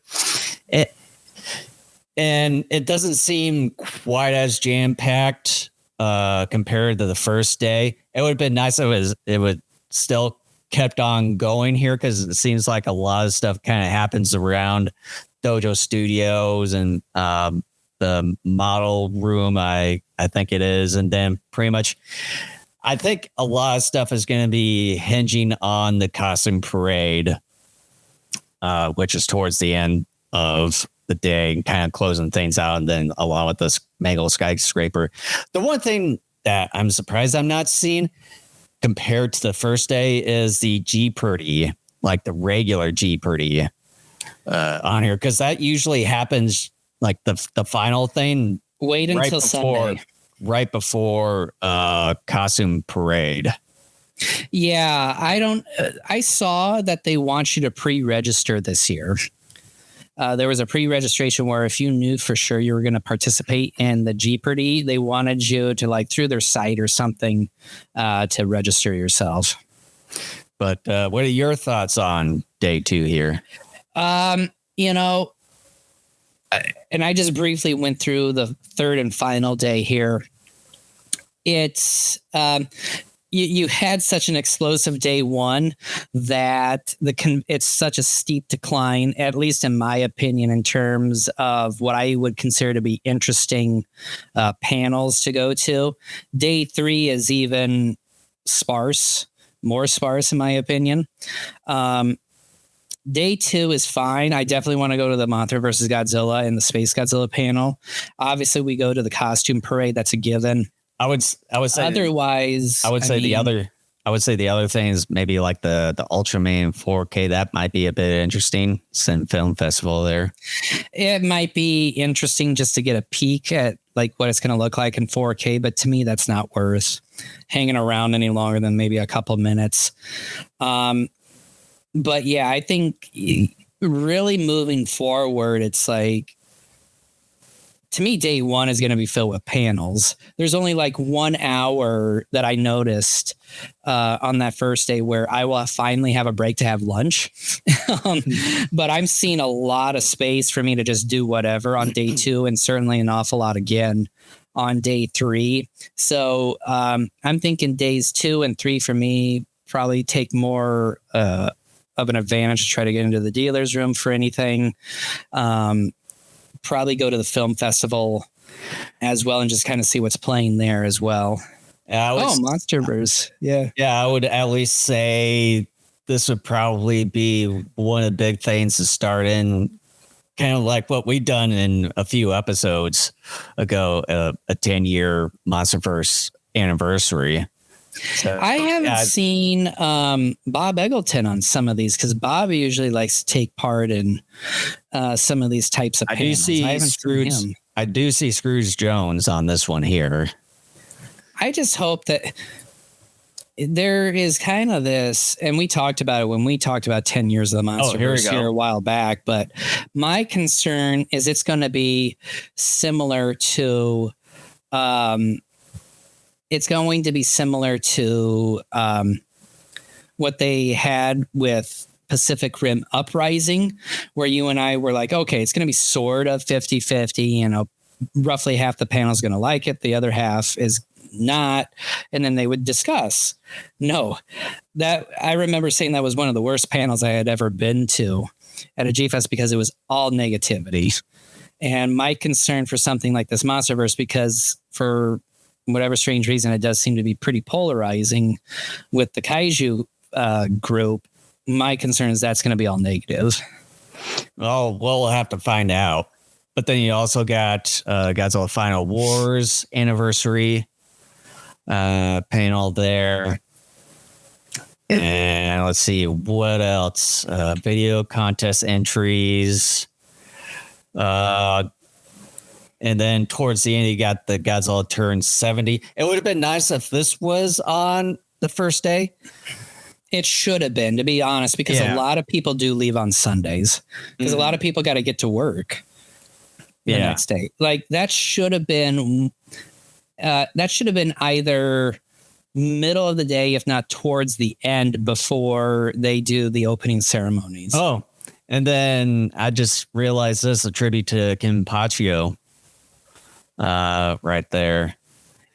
And it doesn't seem quite as jam-packed compared to the first day. It would have been nice if it would still kept on going here because it seems like a lot of stuff kind of happens around Dojo Studios and the model room, I think it is. And then pretty much, I think a lot of stuff is going to be hinging on the costume parade, which is towards the end of the day, kind of closing things out, and then along with this Mangled Skyscraper. The one thing that I'm surprised I'm not seeing compared to the first day is the Jeopardy, like the regular Jeopardy. on here, because that usually happens like the final thing. Wait until Sunday. Right before costume parade. Yeah, I saw that they want you to pre-register this year. There was a pre-registration where if you knew for sure you were going to participate in the Jeopardy, they wanted you to like through their site or something to register yourself. But what are your thoughts on day 2 here? You know, and I just briefly went through the third and final day here. It's you had such an explosive day 1 that it's such a steep decline, at least in my opinion, in terms of what I would consider to be interesting panels to go to. Day 3 is even more sparse in my opinion. Day 2 is fine. I definitely want to go to the Mothra versus Godzilla and the Space Godzilla panel. Obviously, we go to the costume parade. That's a given. I would say otherwise. The other thing is maybe like the Ultraman 4K. That might be a bit interesting. Some film festival there. It might be interesting just to get a peek at like what it's going to look like in 4K. But to me, that's not worth hanging around any longer than maybe a couple minutes. But yeah, I think really moving forward, it's like, to me, day 1 is going to be filled with panels. There's only like 1 hour that I noticed on that first day where I will finally have a break to have lunch. But I'm seeing a lot of space for me to just do whatever on day 2, and certainly an awful lot again on day 3. So I'm thinking days 2 and 3 for me probably take more of an advantage to try to get into the dealer's room for anything. Probably go to the film festival as well and just kind of see what's playing there as well. Monsterverse. Yeah. Yeah, I would at least say this would probably be one of the big things to start in, kind of like what we've done in a few episodes ago, a 10-year Monsterverse anniversary. So, I haven't seen Bob Eggleton on some of these because Bob usually likes to take part in some of these types of panels. I do see Scrooge Jones on this one here. I just hope that there is kind of this, and we talked about it when we talked about 10 years of the Monsterverse here a while back, but my concern is it's going to be similar to what they had with Pacific Rim Uprising, where you and I were like, okay, it's going to be sort of 50-50, roughly half the panel is going to like it. The other half is not. And then they would discuss. No, that I remember saying that was one of the worst panels I had ever been to at a GFEST because it was all negativity. And my concern for something like this Monsterverse, because for whatever strange reason, it does seem to be pretty polarizing with the Kaiju group. My concern is that's going to be all negative. Oh, we'll have to find out. But then you also got Godzilla Final Wars anniversary panel there. And let's see, what else? Video contest entries. And then towards the end, you got the Godzilla Turn 70. It would have been nice if this was on the first day. It should have been, to be honest, because a lot of people do leave on Sundays because a lot of people got to get to work the next day. Like that should have been either middle of the day, if not towards the end before they do the opening ceremonies. Oh, and then I just realized this, a tribute to Kim Paccio right there.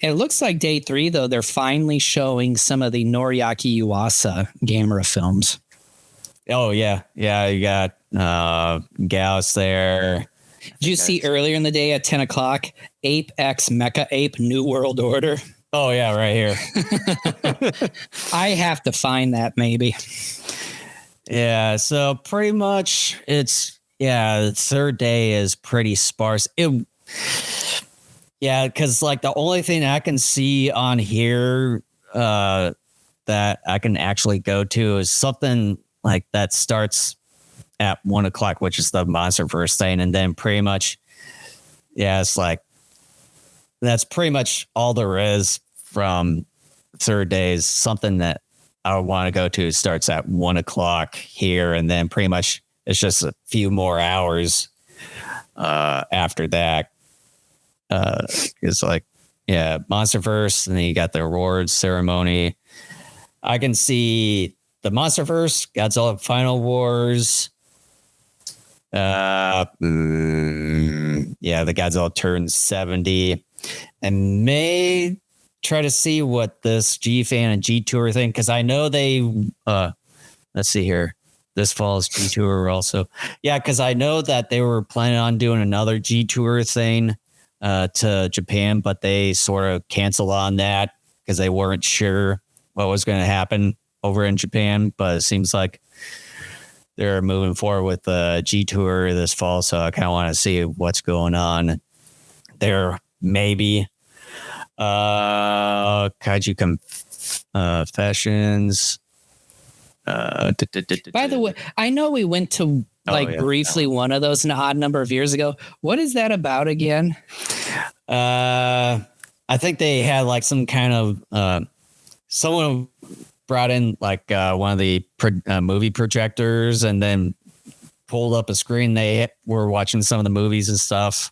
It looks like day 3, though, they're finally showing some of the Noriaki Yuasa Gamera films. Oh, yeah. Yeah, you got Gauss there. Did you see earlier in the day at 10 o'clock, Ape X Mecha Ape New World Order? Oh, yeah, right here. I have to find that maybe. Yeah, so pretty much the third day is pretty sparse. Yeah, because like the only thing I can see on here that I can actually go to is something like that starts at 1 o'clock, which is the MonsterVerse thing. And then pretty much, yeah, it's like, that's pretty much all there is from third day. Is something that I would want to go to. It starts at 1 o'clock here. And then pretty much it's just a few more hours after that. It's like, yeah, MonsterVerse, and then you got the awards ceremony. I can see the MonsterVerse, Godzilla Final Wars. Yeah, the Godzilla turns 70. And may try to see what this G-Fan and G-Tour thing, because I know they, let's see here. This fall's G-Tour also. Yeah, because I know that they were planning on doing another G-Tour thing to Japan, but they sort of canceled on that because they weren't sure what was going to happen over in Japan. But it seems like they're moving forward with the G-Tour this fall, so I kind of want to see what's going on there. Maybe Kaiju Confessions. By the way, I know we went to briefly one of those an odd number of years ago. What is that about again? I think they had like some kind of someone brought in like one of the movie projectors and then pulled up a screen. They were watching some of the movies and stuff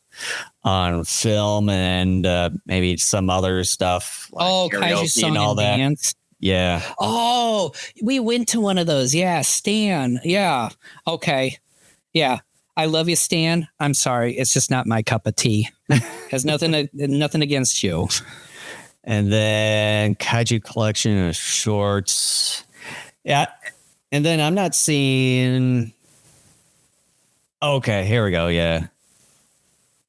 on film and maybe some other stuff. Like Kaiju Song and all that. Dance. Yeah. Oh, we went to one of those. Yeah, Stan. Yeah. Okay. Yeah. I love you, Stan. I'm sorry. It's just not my cup of tea. Has nothing against you. And then Kaiju collection of shorts. Yeah. And then I'm not seeing. Okay, here we go. Yeah.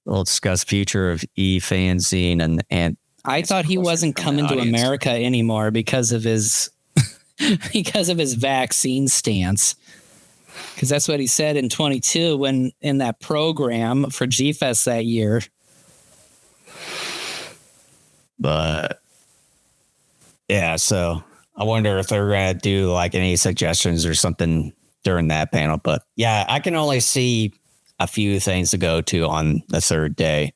We'll discuss future of e-fanzine and I thought he wasn't coming to America anymore because of his vaccine stance. Because that's what he said in 22 when in that program for GFEST that year. But yeah, so I wonder if they're going to do like any suggestions or something during that panel. But yeah, I can only see a few things to go to on the third day.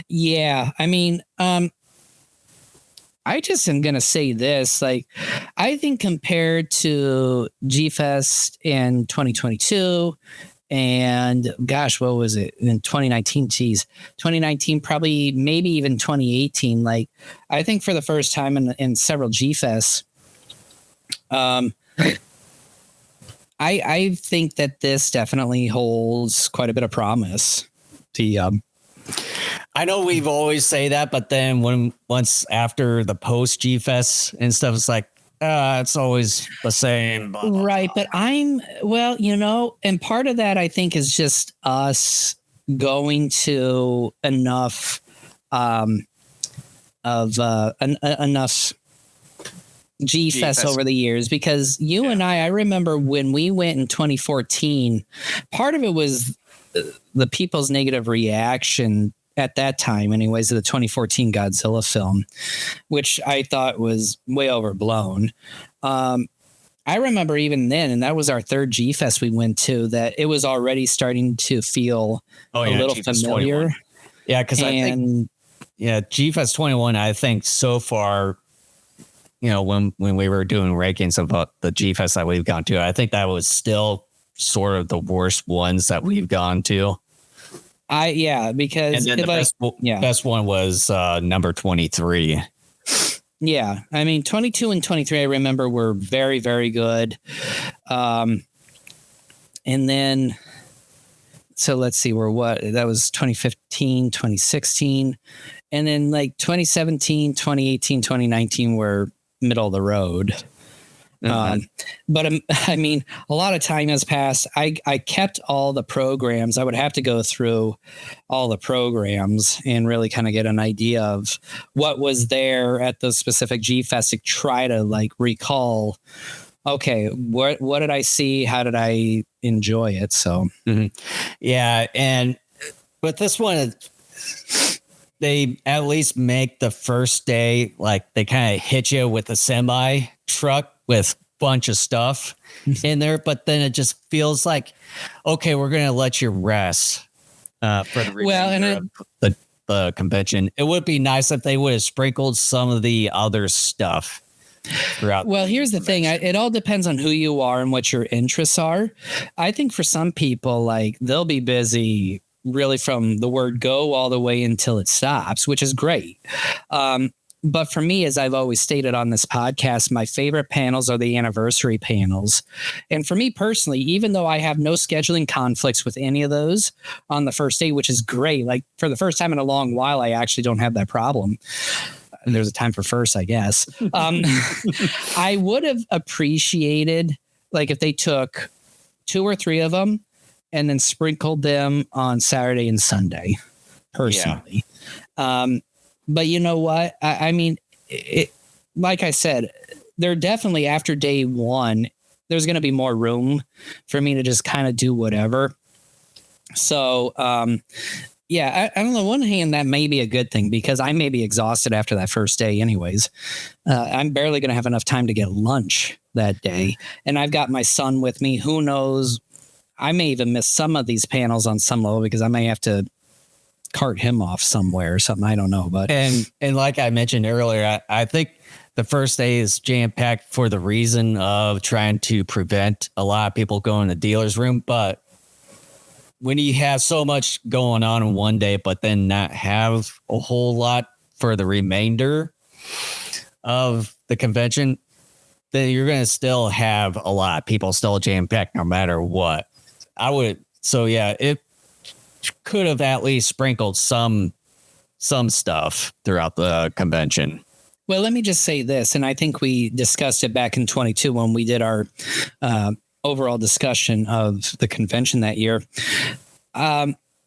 Yeah, I mean, I just am gonna say this. Like, I think compared to GFEST in 2022, and gosh, what was it in 2019? Geez, 2019, probably maybe even 2018. Like, I think for the first time in several GFESts, I think that this definitely holds quite a bit of promise. I know we've always say that, but then once after the post GFEST and stuff, it's like, it's always the same. Blah, blah, right. But and part of that I think is just us going to enough enough GFEST over the years, because you and I remember when we went in 2014, part of it was the people's negative reaction at that time anyways to the 2014 Godzilla film, which I thought was way overblown. I remember even then, and that was our third GFEST we went to, that it was already starting to feel a little GFEST familiar. 21. Yeah, because I think GFEST 21, I think so far, when we were doing rankings about the GFEST that we've gone to, I think that was still sort of the worst ones that we've gone to. Because and then the best one was number 23. Yeah, I mean 22 and 23 I remember were very, very good. And then so let's see, that was 2015, 2016, and then like 2017, 2018, 2019 were middle of the road. But I mean, a lot of time has passed. I kept all the programs. I would have to go through all the programs and really kind of get an idea of what was there at those specific GFEST to try to like recall, okay, what did I see? How did I enjoy it? So, yeah. And with this one, they at least make the first day, like they kind of hit you with a semi truck with bunch of stuff in there, but then it just feels like, okay, we're going to let you rest for the remainder of the convention. It would be nice if they would have sprinkled some of the other stuff throughout. Well, here's the thing. It all depends on who you are and what your interests are. I think for some people, like, they'll be busy really from the word go all the way until it stops, which is great. But for me, as I've always stated on this podcast, my favorite panels are the anniversary panels. And for me personally, even though I have no scheduling conflicts with any of those on the first day, which is great, like for the first time in a long while, I actually don't have that problem. And there's a time for first, I guess. I would have appreciated, like, if they took 2 or 3 of them and then sprinkled them on Saturday and Sunday, personally. Yeah. But you know what? I mean, like I said, they're definitely, after day 1, there's going to be more room for me to just kind of do whatever. So, yeah, I don't know. On one hand, that may be a good thing because I may be exhausted after that first day anyways. I'm barely going to have enough time to get lunch that day. And I've got my son with me. Who knows? I may even miss some of these panels on some level because I may have to cart him off somewhere or something. I don't know. But and like I mentioned earlier, I think the first day is jam-packed for the reason of trying to prevent a lot of people going to the dealer's room. But when you have so much going on in one day, but then not have a whole lot for the remainder of the convention, then you're going to still have a lot of people still jam-packed no matter what. It could have at least sprinkled some stuff throughout the convention. Well, let me just say this, and I think we discussed it back in 22 when we did our overall discussion of the convention that year.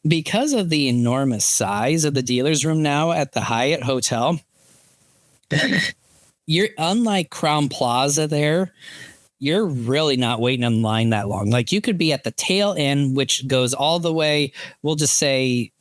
Because of the enormous size of the dealer's room now at the Hyatt Hotel, you're unlike Crown Plaza there. You're really not waiting in line that long. Like, you could be at the tail end, which goes all the way, we'll just say,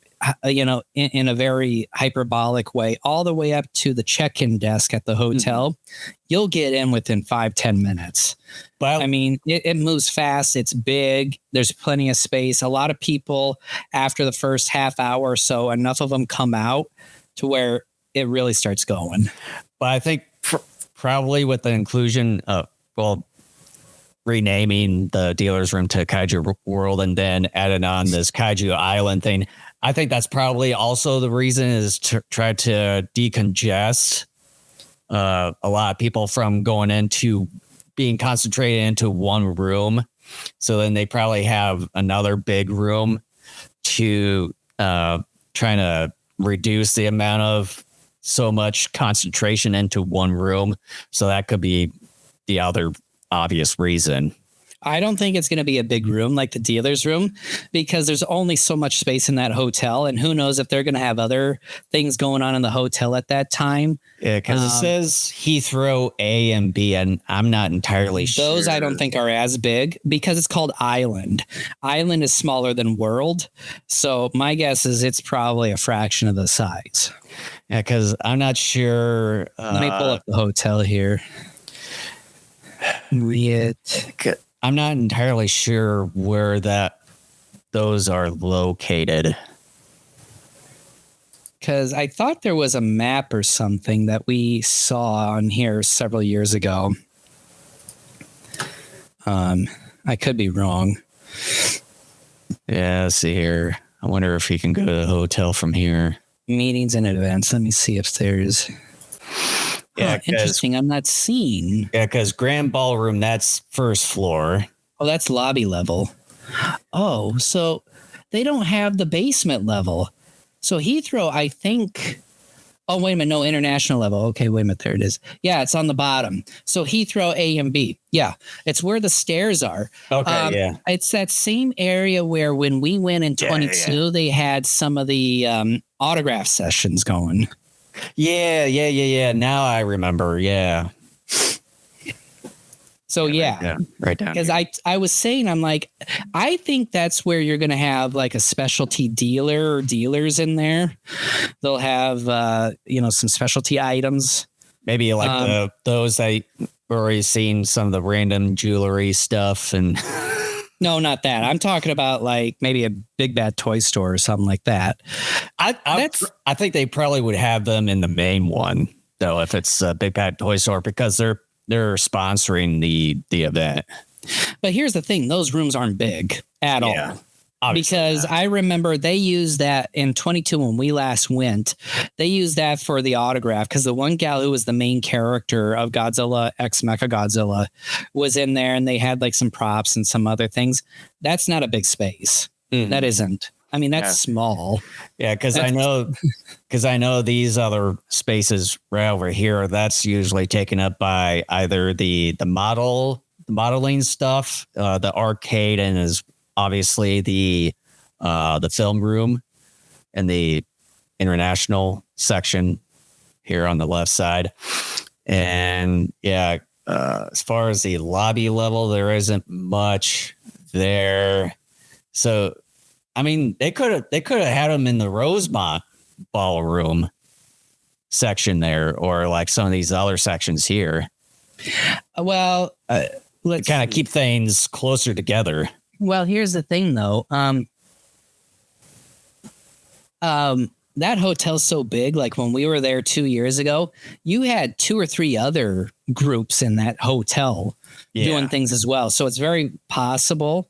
in a very hyperbolic way, all the way up to the check-in desk at the hotel. Mm-hmm. You'll get in within 5-10 minutes. But I mean, it moves fast. It's big. There's plenty of space. A lot of people after the first half hour or so, enough of them come out to where it really starts going. But I think probably with the inclusion of, renaming the dealer's room to Kaiju World and then adding on this Kaiju Island thing, I think that's probably also the reason is to try to decongest a lot of people from going into being concentrated into one room. So then they probably have another big room to trying to reduce the amount of so much concentration into one room. So that could be the other obvious reason. I don't think it's going to be a big room like the dealer's room because there's only so much space in that hotel. And who knows if they're going to have other things going on in the hotel at that time. Yeah, because it says Heathrow A and B, and I'm not entirely sure. Those I don't think are as big because it's called Island. Island is smaller than World. So my guess is it's probably a fraction of the size. Yeah, because I'm not sure. Let me pull up the hotel here. I'm not entirely sure where those are located. Because I thought there was a map or something that we saw on here several years ago. I could be wrong. Yeah, let's see here. I wonder if you can go to the hotel from here. Meetings and events. Let me see if there's... Yeah, interesting. I'm not seeing. Yeah, because Grand Ballroom, that's first floor. Oh, that's lobby level. Oh, so they don't have the basement level. So Heathrow, I think. Oh, wait a minute. No, international level. Okay, wait a minute. There it is. Yeah, it's on the bottom. So Heathrow A and B. Yeah, it's where the stairs are. Okay, yeah. It's that same area where when we went in 22, they had some of the autograph sessions going. Yeah. Now I remember. Yeah. So right down. Because I was saying, I'm like, I think that's where you're going to have like a specialty dealer or dealers in there. They'll have some specialty items. Maybe like those that already seen some of the random jewelry stuff and. No, not that. I'm talking about like maybe a Big Bad Toy Store or something like that. I think they probably would have them in the main one though, if it's a Big Bad Toy Store, because they're sponsoring the event. But here's the thing: those rooms aren't big at all. Because I remember they used that in 22 when we last went. They used that for the autograph because the one gal who was the main character of Godzilla X Mechagodzilla was in there, and they had like some props and some other things. That's not a big space. Mm-hmm. That isn't. I mean, that's small. Yeah, because I know these other spaces right over here. That's usually taken up by either the modeling stuff, the arcade, and is obviously the film room and the international section here on the left side. And as far as the lobby level, there isn't much there. So, I mean, they could have had them in the Rosemont ballroom section there, or like some of these other sections here. Well, let's kind of keep things closer together. Well, here's the thing, though. That hotel's so big. Like when we were there 2 years ago, you had 2 or 3 other groups in that hotel doing things as well. So it's very possible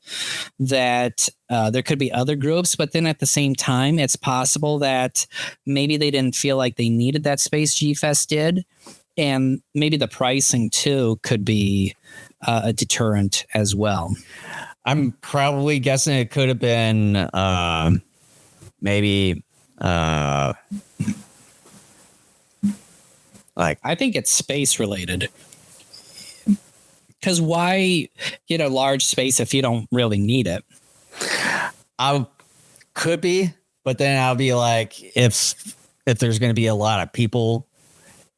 that there could be other groups. But then at the same time, it's possible that maybe they didn't feel like they needed that space GFEST did. And maybe the pricing, too, could be a deterrent as well. I'm probably guessing it could have been maybe like, I think it's space related. Because why get a large space if you don't really need it? I could be, but then I'll be like, if there's going to be a lot of people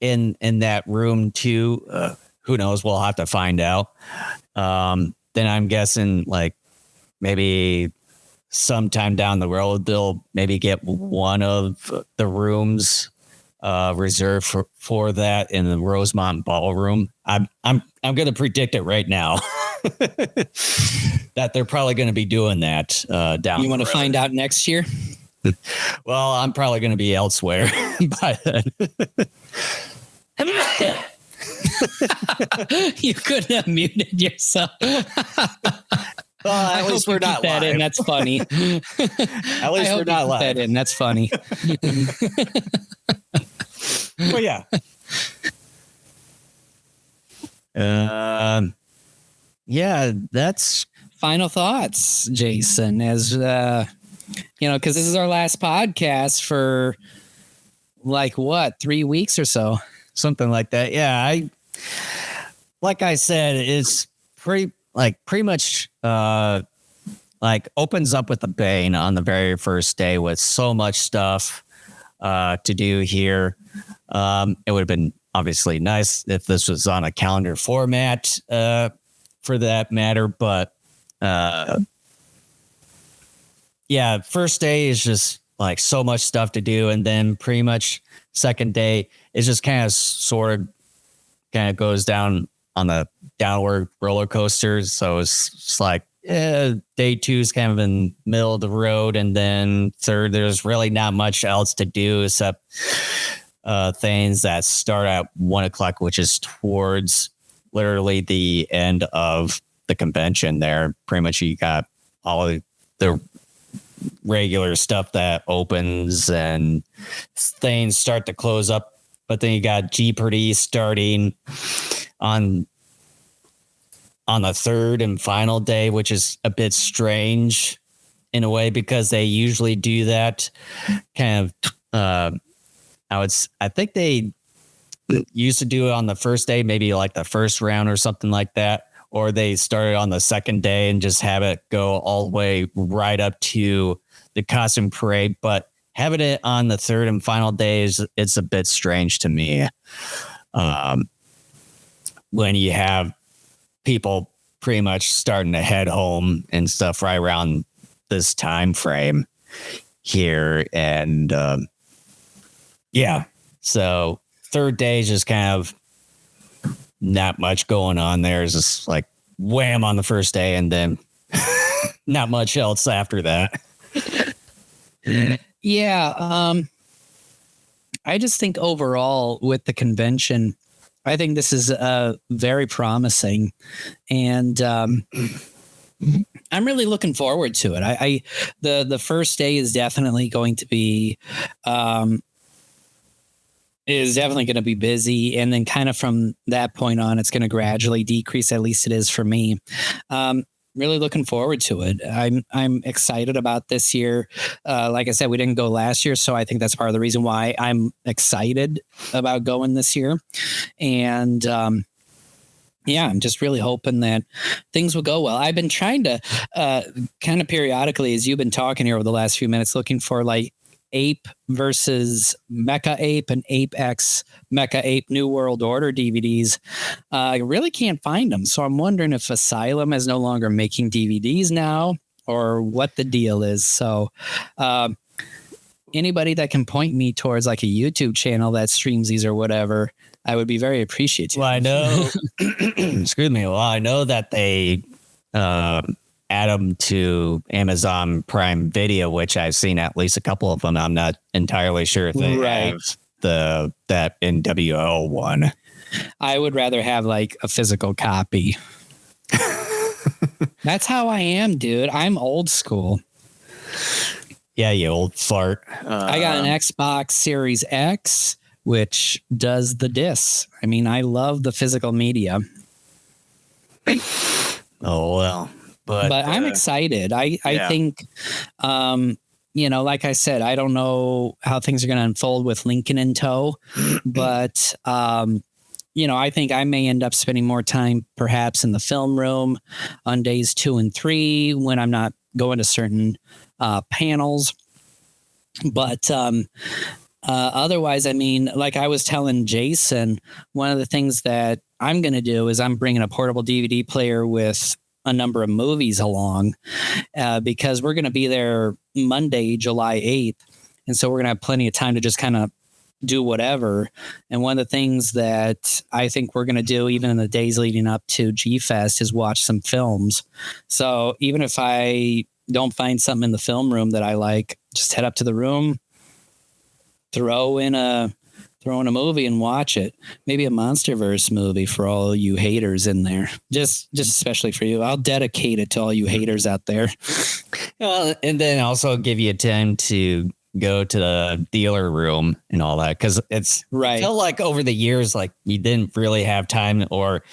in that room too, who knows? We'll have to find out. Then I'm guessing like maybe sometime down the road, they'll maybe get one of the rooms reserved for that in the Rosemont ballroom. I'm going to predict it right now that they're probably going to be doing that down. You want to find out next year? Well, I'm probably going to be elsewhere by then. You couldn't have muted yourself. Well, at least we're not live. That in. That's funny. At least we're not live. That in. That's funny. Well, yeah. Yeah, that's final thoughts, Jason, as because this is our last podcast for like 3 weeks or so. Something like that. Yeah, like I said, it's pretty much opens up with a bang on the very first day with so much stuff to do here. It would have been obviously nice if this was on a calendar format for that matter, but first day is just like so much stuff to do, and then pretty much second day is just kind of goes down on the downward roller coasters. So it's like day 2 is kind of in the middle of the road, and then third there's really not much else to do except things that start at 1:00, which is towards literally the end of the convention there. Pretty much you got all of the regular stuff that opens and things start to close up, but then you got Jeopardy starting on the third and final day, which is a bit strange in a way because they usually do that kind of I think they used to do it on the first day, maybe like the first round or something like that, or they started on the second day and just have it go all the way right up to the costume parade. But having it on the third and final day it's a bit strange to me. When you have people pretty much starting to head home and stuff right around this time frame here. And so third day is just kind of not much going on there. It's just like wham on the first day and then not much else after that. Yeah. I just think overall with the convention, I think this is very promising, and I'm really looking forward to it. The first day is definitely going to be busy, and then kind of from that point on, it's going to gradually decrease. At least it is for me. Really looking forward to it. I'm excited about this year. Like I said, we didn't go last year, so I think that's part of the reason why I'm excited about going this year. And yeah, I'm just really hoping that things will go well. I've been trying to kind of periodically, as you've been talking here over the last few minutes, looking for like Ape versus Mecha Ape and Ape X Mecha Ape New World Order DVDs. I really can't find them. So I'm wondering if Asylum is no longer making DVDs now or what the deal is. So anybody that can point me towards like a YouTube channel that streams these or whatever, I would be very appreciative. Well, I know, excuse me. Well, I know that they add them to Amazon Prime Video, which I've seen at least a couple of them. I'm not entirely sure if they have that NWO one. I would rather have like a physical copy. That's how I am, dude. I'm old school. Yeah, you old fart. I got an Xbox Series X, which does the discs. I mean, I love the physical media. Oh, well. But I'm excited. I think, like I said, I don't know how things are going to unfold with Lincoln in tow, but, I think I may end up spending more time perhaps in the film room on days 2 and 3 when I'm not going to certain panels. But otherwise, I mean, like I was telling Jason, one of the things that I'm going to do is I'm bringing a portable DVD player with a number of movies along because we're going to be there Monday, July 8th. And so we're going to have plenty of time to just kind of do whatever. And one of the things that I think we're going to do even in the days leading up to GFEST is watch some films. So even if I don't find something in the film room that I like, just head up to the room, throw in a movie and watch it. Maybe a MonsterVerse movie for all you haters in there. Just especially for you. I'll dedicate it to all you haters out there. Well, and then also give you time to go to the dealer room and all that. Cause it's right. I feel like over the years, like you didn't really have time, or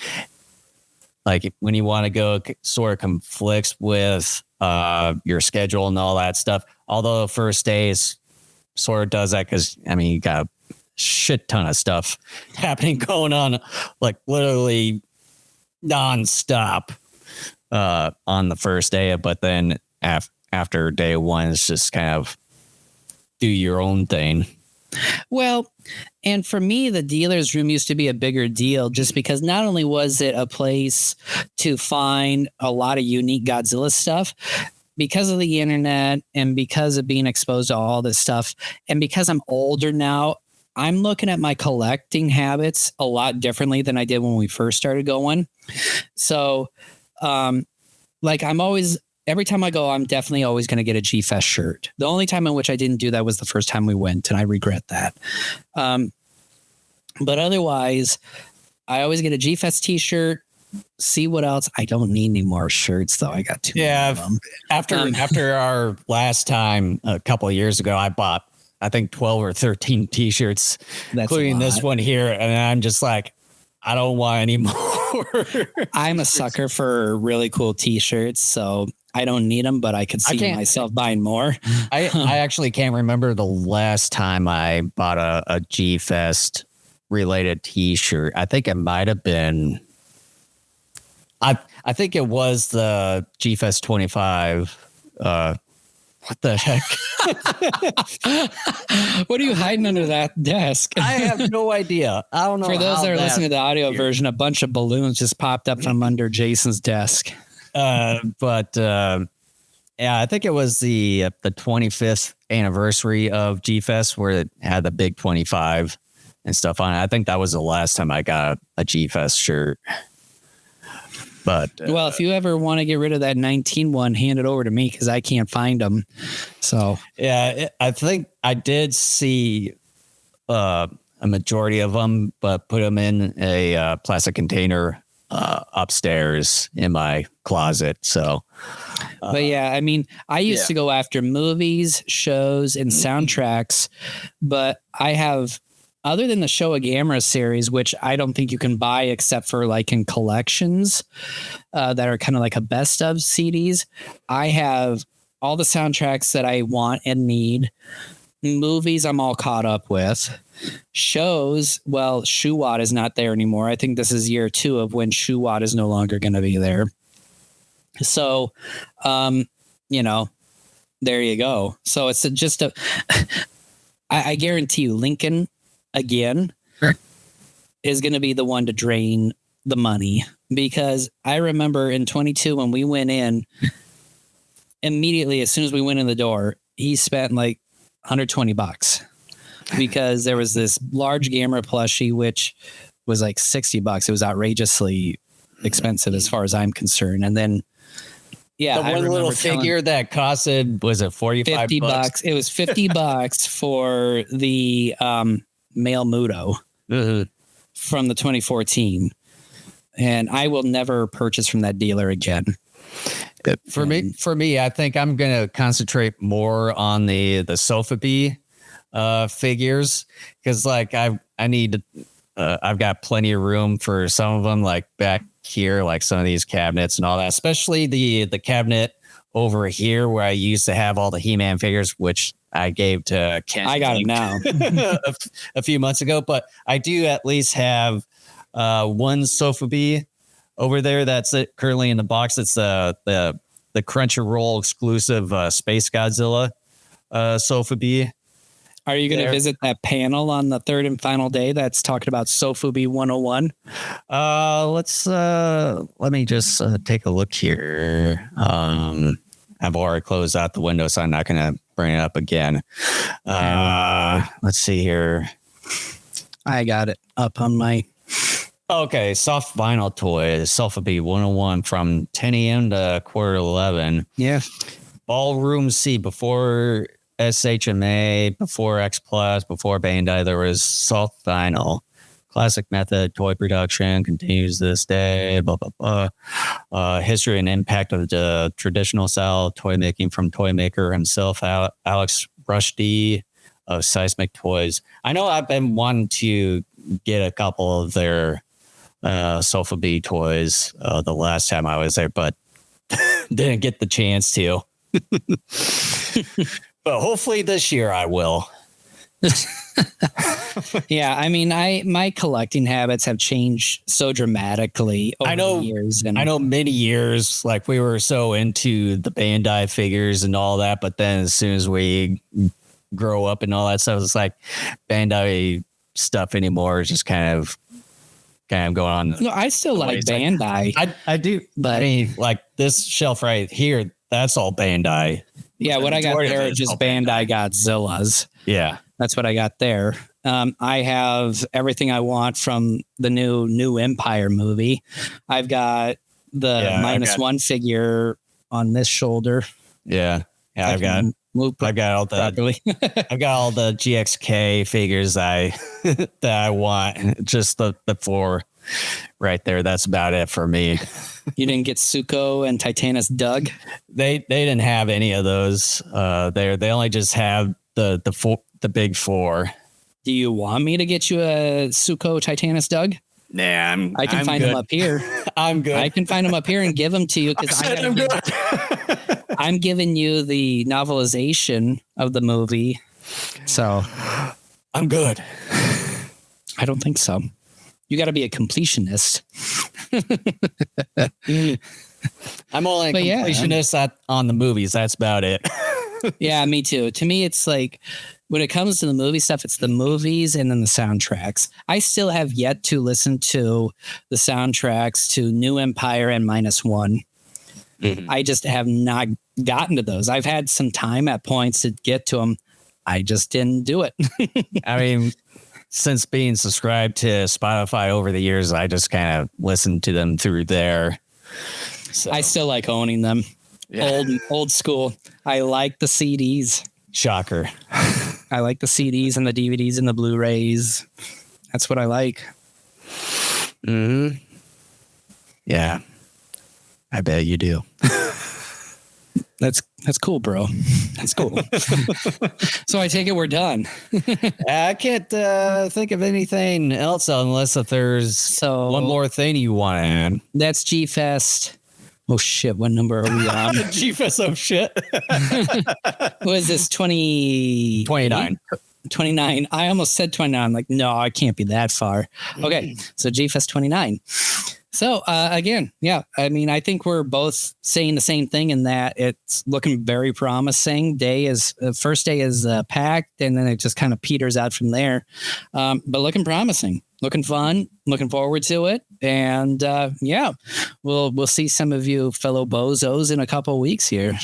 like when you want to go, sort of conflicts with your schedule and all that stuff. Although the first day is sort of does that. Cause I mean, you got shit ton of stuff happening going on, like literally nonstop on the first day. But then after day one, it's just kind of do your own thing. Well, and for me, the dealer's room used to be a bigger deal just because not only was it a place to find a lot of unique Godzilla stuff, because of the internet and because of being exposed to all this stuff, and because I'm older now, I'm looking at my collecting habits a lot differently than I did when we first started going. So, like every time I go, I'm definitely always going to get a GFEST shirt. The only time in which I didn't do that was the first time we went, and I regret that. But otherwise, I always get a GFEST t-shirt. See what else? I don't need any more shirts, though. I got too many of them. After our last time a couple of years ago, I bought, I think 12 or 13 t-shirts, including this one here. And I'm just like, I don't want any more. I'm a sucker for really cool t-shirts, so I don't need them, but I could see myself buying more. I actually can't remember the last time I bought a GFEST related t-shirt. I think it might have been, I think it was the GFEST 25. What the heck? What are you hiding under that desk? I have no idea. I don't know. For those that are listening to the audio version, a bunch of balloons just popped up from under Jason's desk. But yeah, I think it was the 25th anniversary of GFEST where it had the big 25 and stuff on it. I think that was the last time I got a GFEST shirt. But well, if you ever want to get rid of that 19 one, hand it over to me because I can't find them. So yeah, I think I did see a majority of them, but put them in a plastic container upstairs in my closet. So, but yeah, I mean, I used to go after movies, shows, and soundtracks, but I have, other than the Show a Gamera series, which I don't think you can buy except for like in collections that are kind of like a best of CDs. I have all the soundtracks that I want and need. Movies I'm all caught up with. Shows, well, Shuwat is not there anymore. I think this is year 2 of when Shuwat is no longer going to be there. So, you know, there you go. So it's just a, I guarantee you, Lincoln again is going to be the one to drain the money, because I remember in 22 when we went in, immediately as soon as we went in the door, he spent like $120 because there was this large Gamera plushie, which was like $60. It was outrageously expensive as far as I'm concerned. And then, yeah, the one little figure that costed, was it $45? It was $50 for the male Muto from the 2014. And I will never purchase from that dealer again. For me, I think I'm going to concentrate more on the Sotheby figures, because like I've got plenty of room for some of them, like back here, like some of these cabinets and all that, especially the cabinet over here where I used to have all the He-Man figures, which I gave to Ken. I got them now a few months ago, but I do at least have one Sotheby over there that's currently in the box. It's the Crunchyroll exclusive Space Godzilla Sotheby. Are you going to visit that panel on the third and final day that's talking about Sotheby 101? Let me just take a look here. I've already closed out the window, so I'm not going to bring it up again. Let's see here. I got it up on my... Okay, soft vinyl toys, Sotheby 101 from 10 a.m. to 11:15. Yeah. Ballroom C, before SHMA, before X Plus, before Bandai, there was soft vinyl. Classic method, toy production continues this day, blah, blah, blah. History and impact of the traditional style toy making from toy maker himself, Alex Rushdie of Seismic Toys. I know I've been wanting to get a couple of their Sotheby toys the last time I was there, but didn't get the chance to. But hopefully this year I will. Yeah, I mean, my collecting habits have changed so dramatically over the years. And I know many years, like we were so into the Bandai figures and all that, but then as soon as we grow up and all that stuff, it's like Bandai stuff anymore is just kind of going on. No, I still like Bandai. I do, but I mean, like this shelf right here, that's all Bandai. Yeah, what I got there are just Bandai Godzillas. Yeah. That's what I got there. I have everything I want from the new Empire movie. I've got the -1 figure on this shoulder. Yeah. Yeah, I've got all the I've got all the GXK figures that I want. Just the 4 right there. That's about it for me. You didn't get Suko and Titanus Doug? They didn't have any of those there. They only just have the big 4. Do you want me to get you a Suko Titanus Doug? Nah, I can find them up here. I'm good. I can find them up here and give them to you because I'm good. I'm giving you the novelization of the movie. So I'm good. I don't think so. You got to be a completionist. I'm only a completionist on the movies. That's about it. Yeah, me too. To me, it's like when it comes to the movie stuff, it's the movies and then the soundtracks. I still have yet to listen to the soundtracks to New Empire and -1. Mm-hmm. I just have not gotten to those. I've had some time at points to get to them. I just didn't do it. I mean, since being subscribed to Spotify over the years, I just kind of listened to them through there. So. I still like owning them. Yeah. Old school. I like the CDs. Shocker. I like the CDs and the DVDs and the Blu-rays. That's what I like. Mm-hmm. Yeah. I bet you do. That's cool, bro. That's cool. So I take it we're done. I can't think of anything else unless if there's one more thing you want to add. That's GFEST. Oh shit! What number are we on? GFEST. Oh shit! What is this? 29. 29. I almost said 29. I'm like, no, I can't be that far. Okay, so GFEST 29. So again, yeah, I mean, I think we're both saying the same thing in that it's looking very promising. First day is packed, and then it just kind of peters out from there. But looking promising, looking fun, looking forward to it, and yeah, we'll see some of you fellow bozos in a couple of weeks here.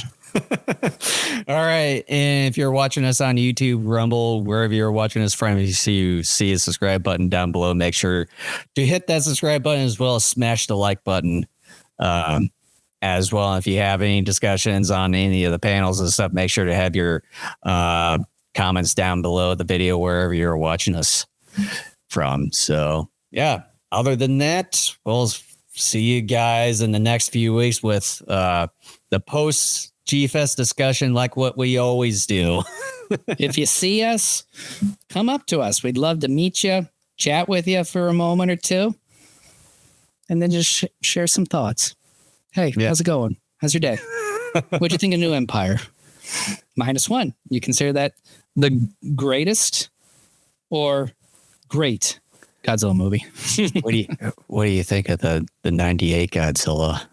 All right. And if you're watching us on YouTube, Rumble, wherever you're watching us from, if you see a subscribe button down below, make sure to hit that subscribe button as well as smash the like button as well. And if you have any discussions on any of the panels and stuff, make sure to have your comments down below the video wherever you're watching us from. So, yeah, other than that, we'll see you guys in the next few weeks with the posts. GFEST discussion like what we always do. If you see us, come up to us. We'd love to meet you, chat with you for a moment or two, and then just share some thoughts. Hey, how's it going? How's your day? What'd you think of New Empire? -1. You consider that the greatest or great Godzilla movie? What do you think of the 98 Godzilla?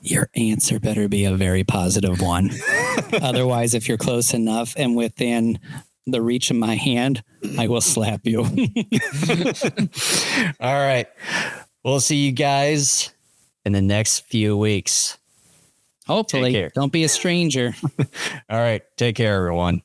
Your answer better be a very positive one. Otherwise, if you're close enough and within the reach of my hand, I will slap you. All right. We'll see you guys in the next few weeks. Hopefully. Don't be a stranger. All right. Take care, everyone.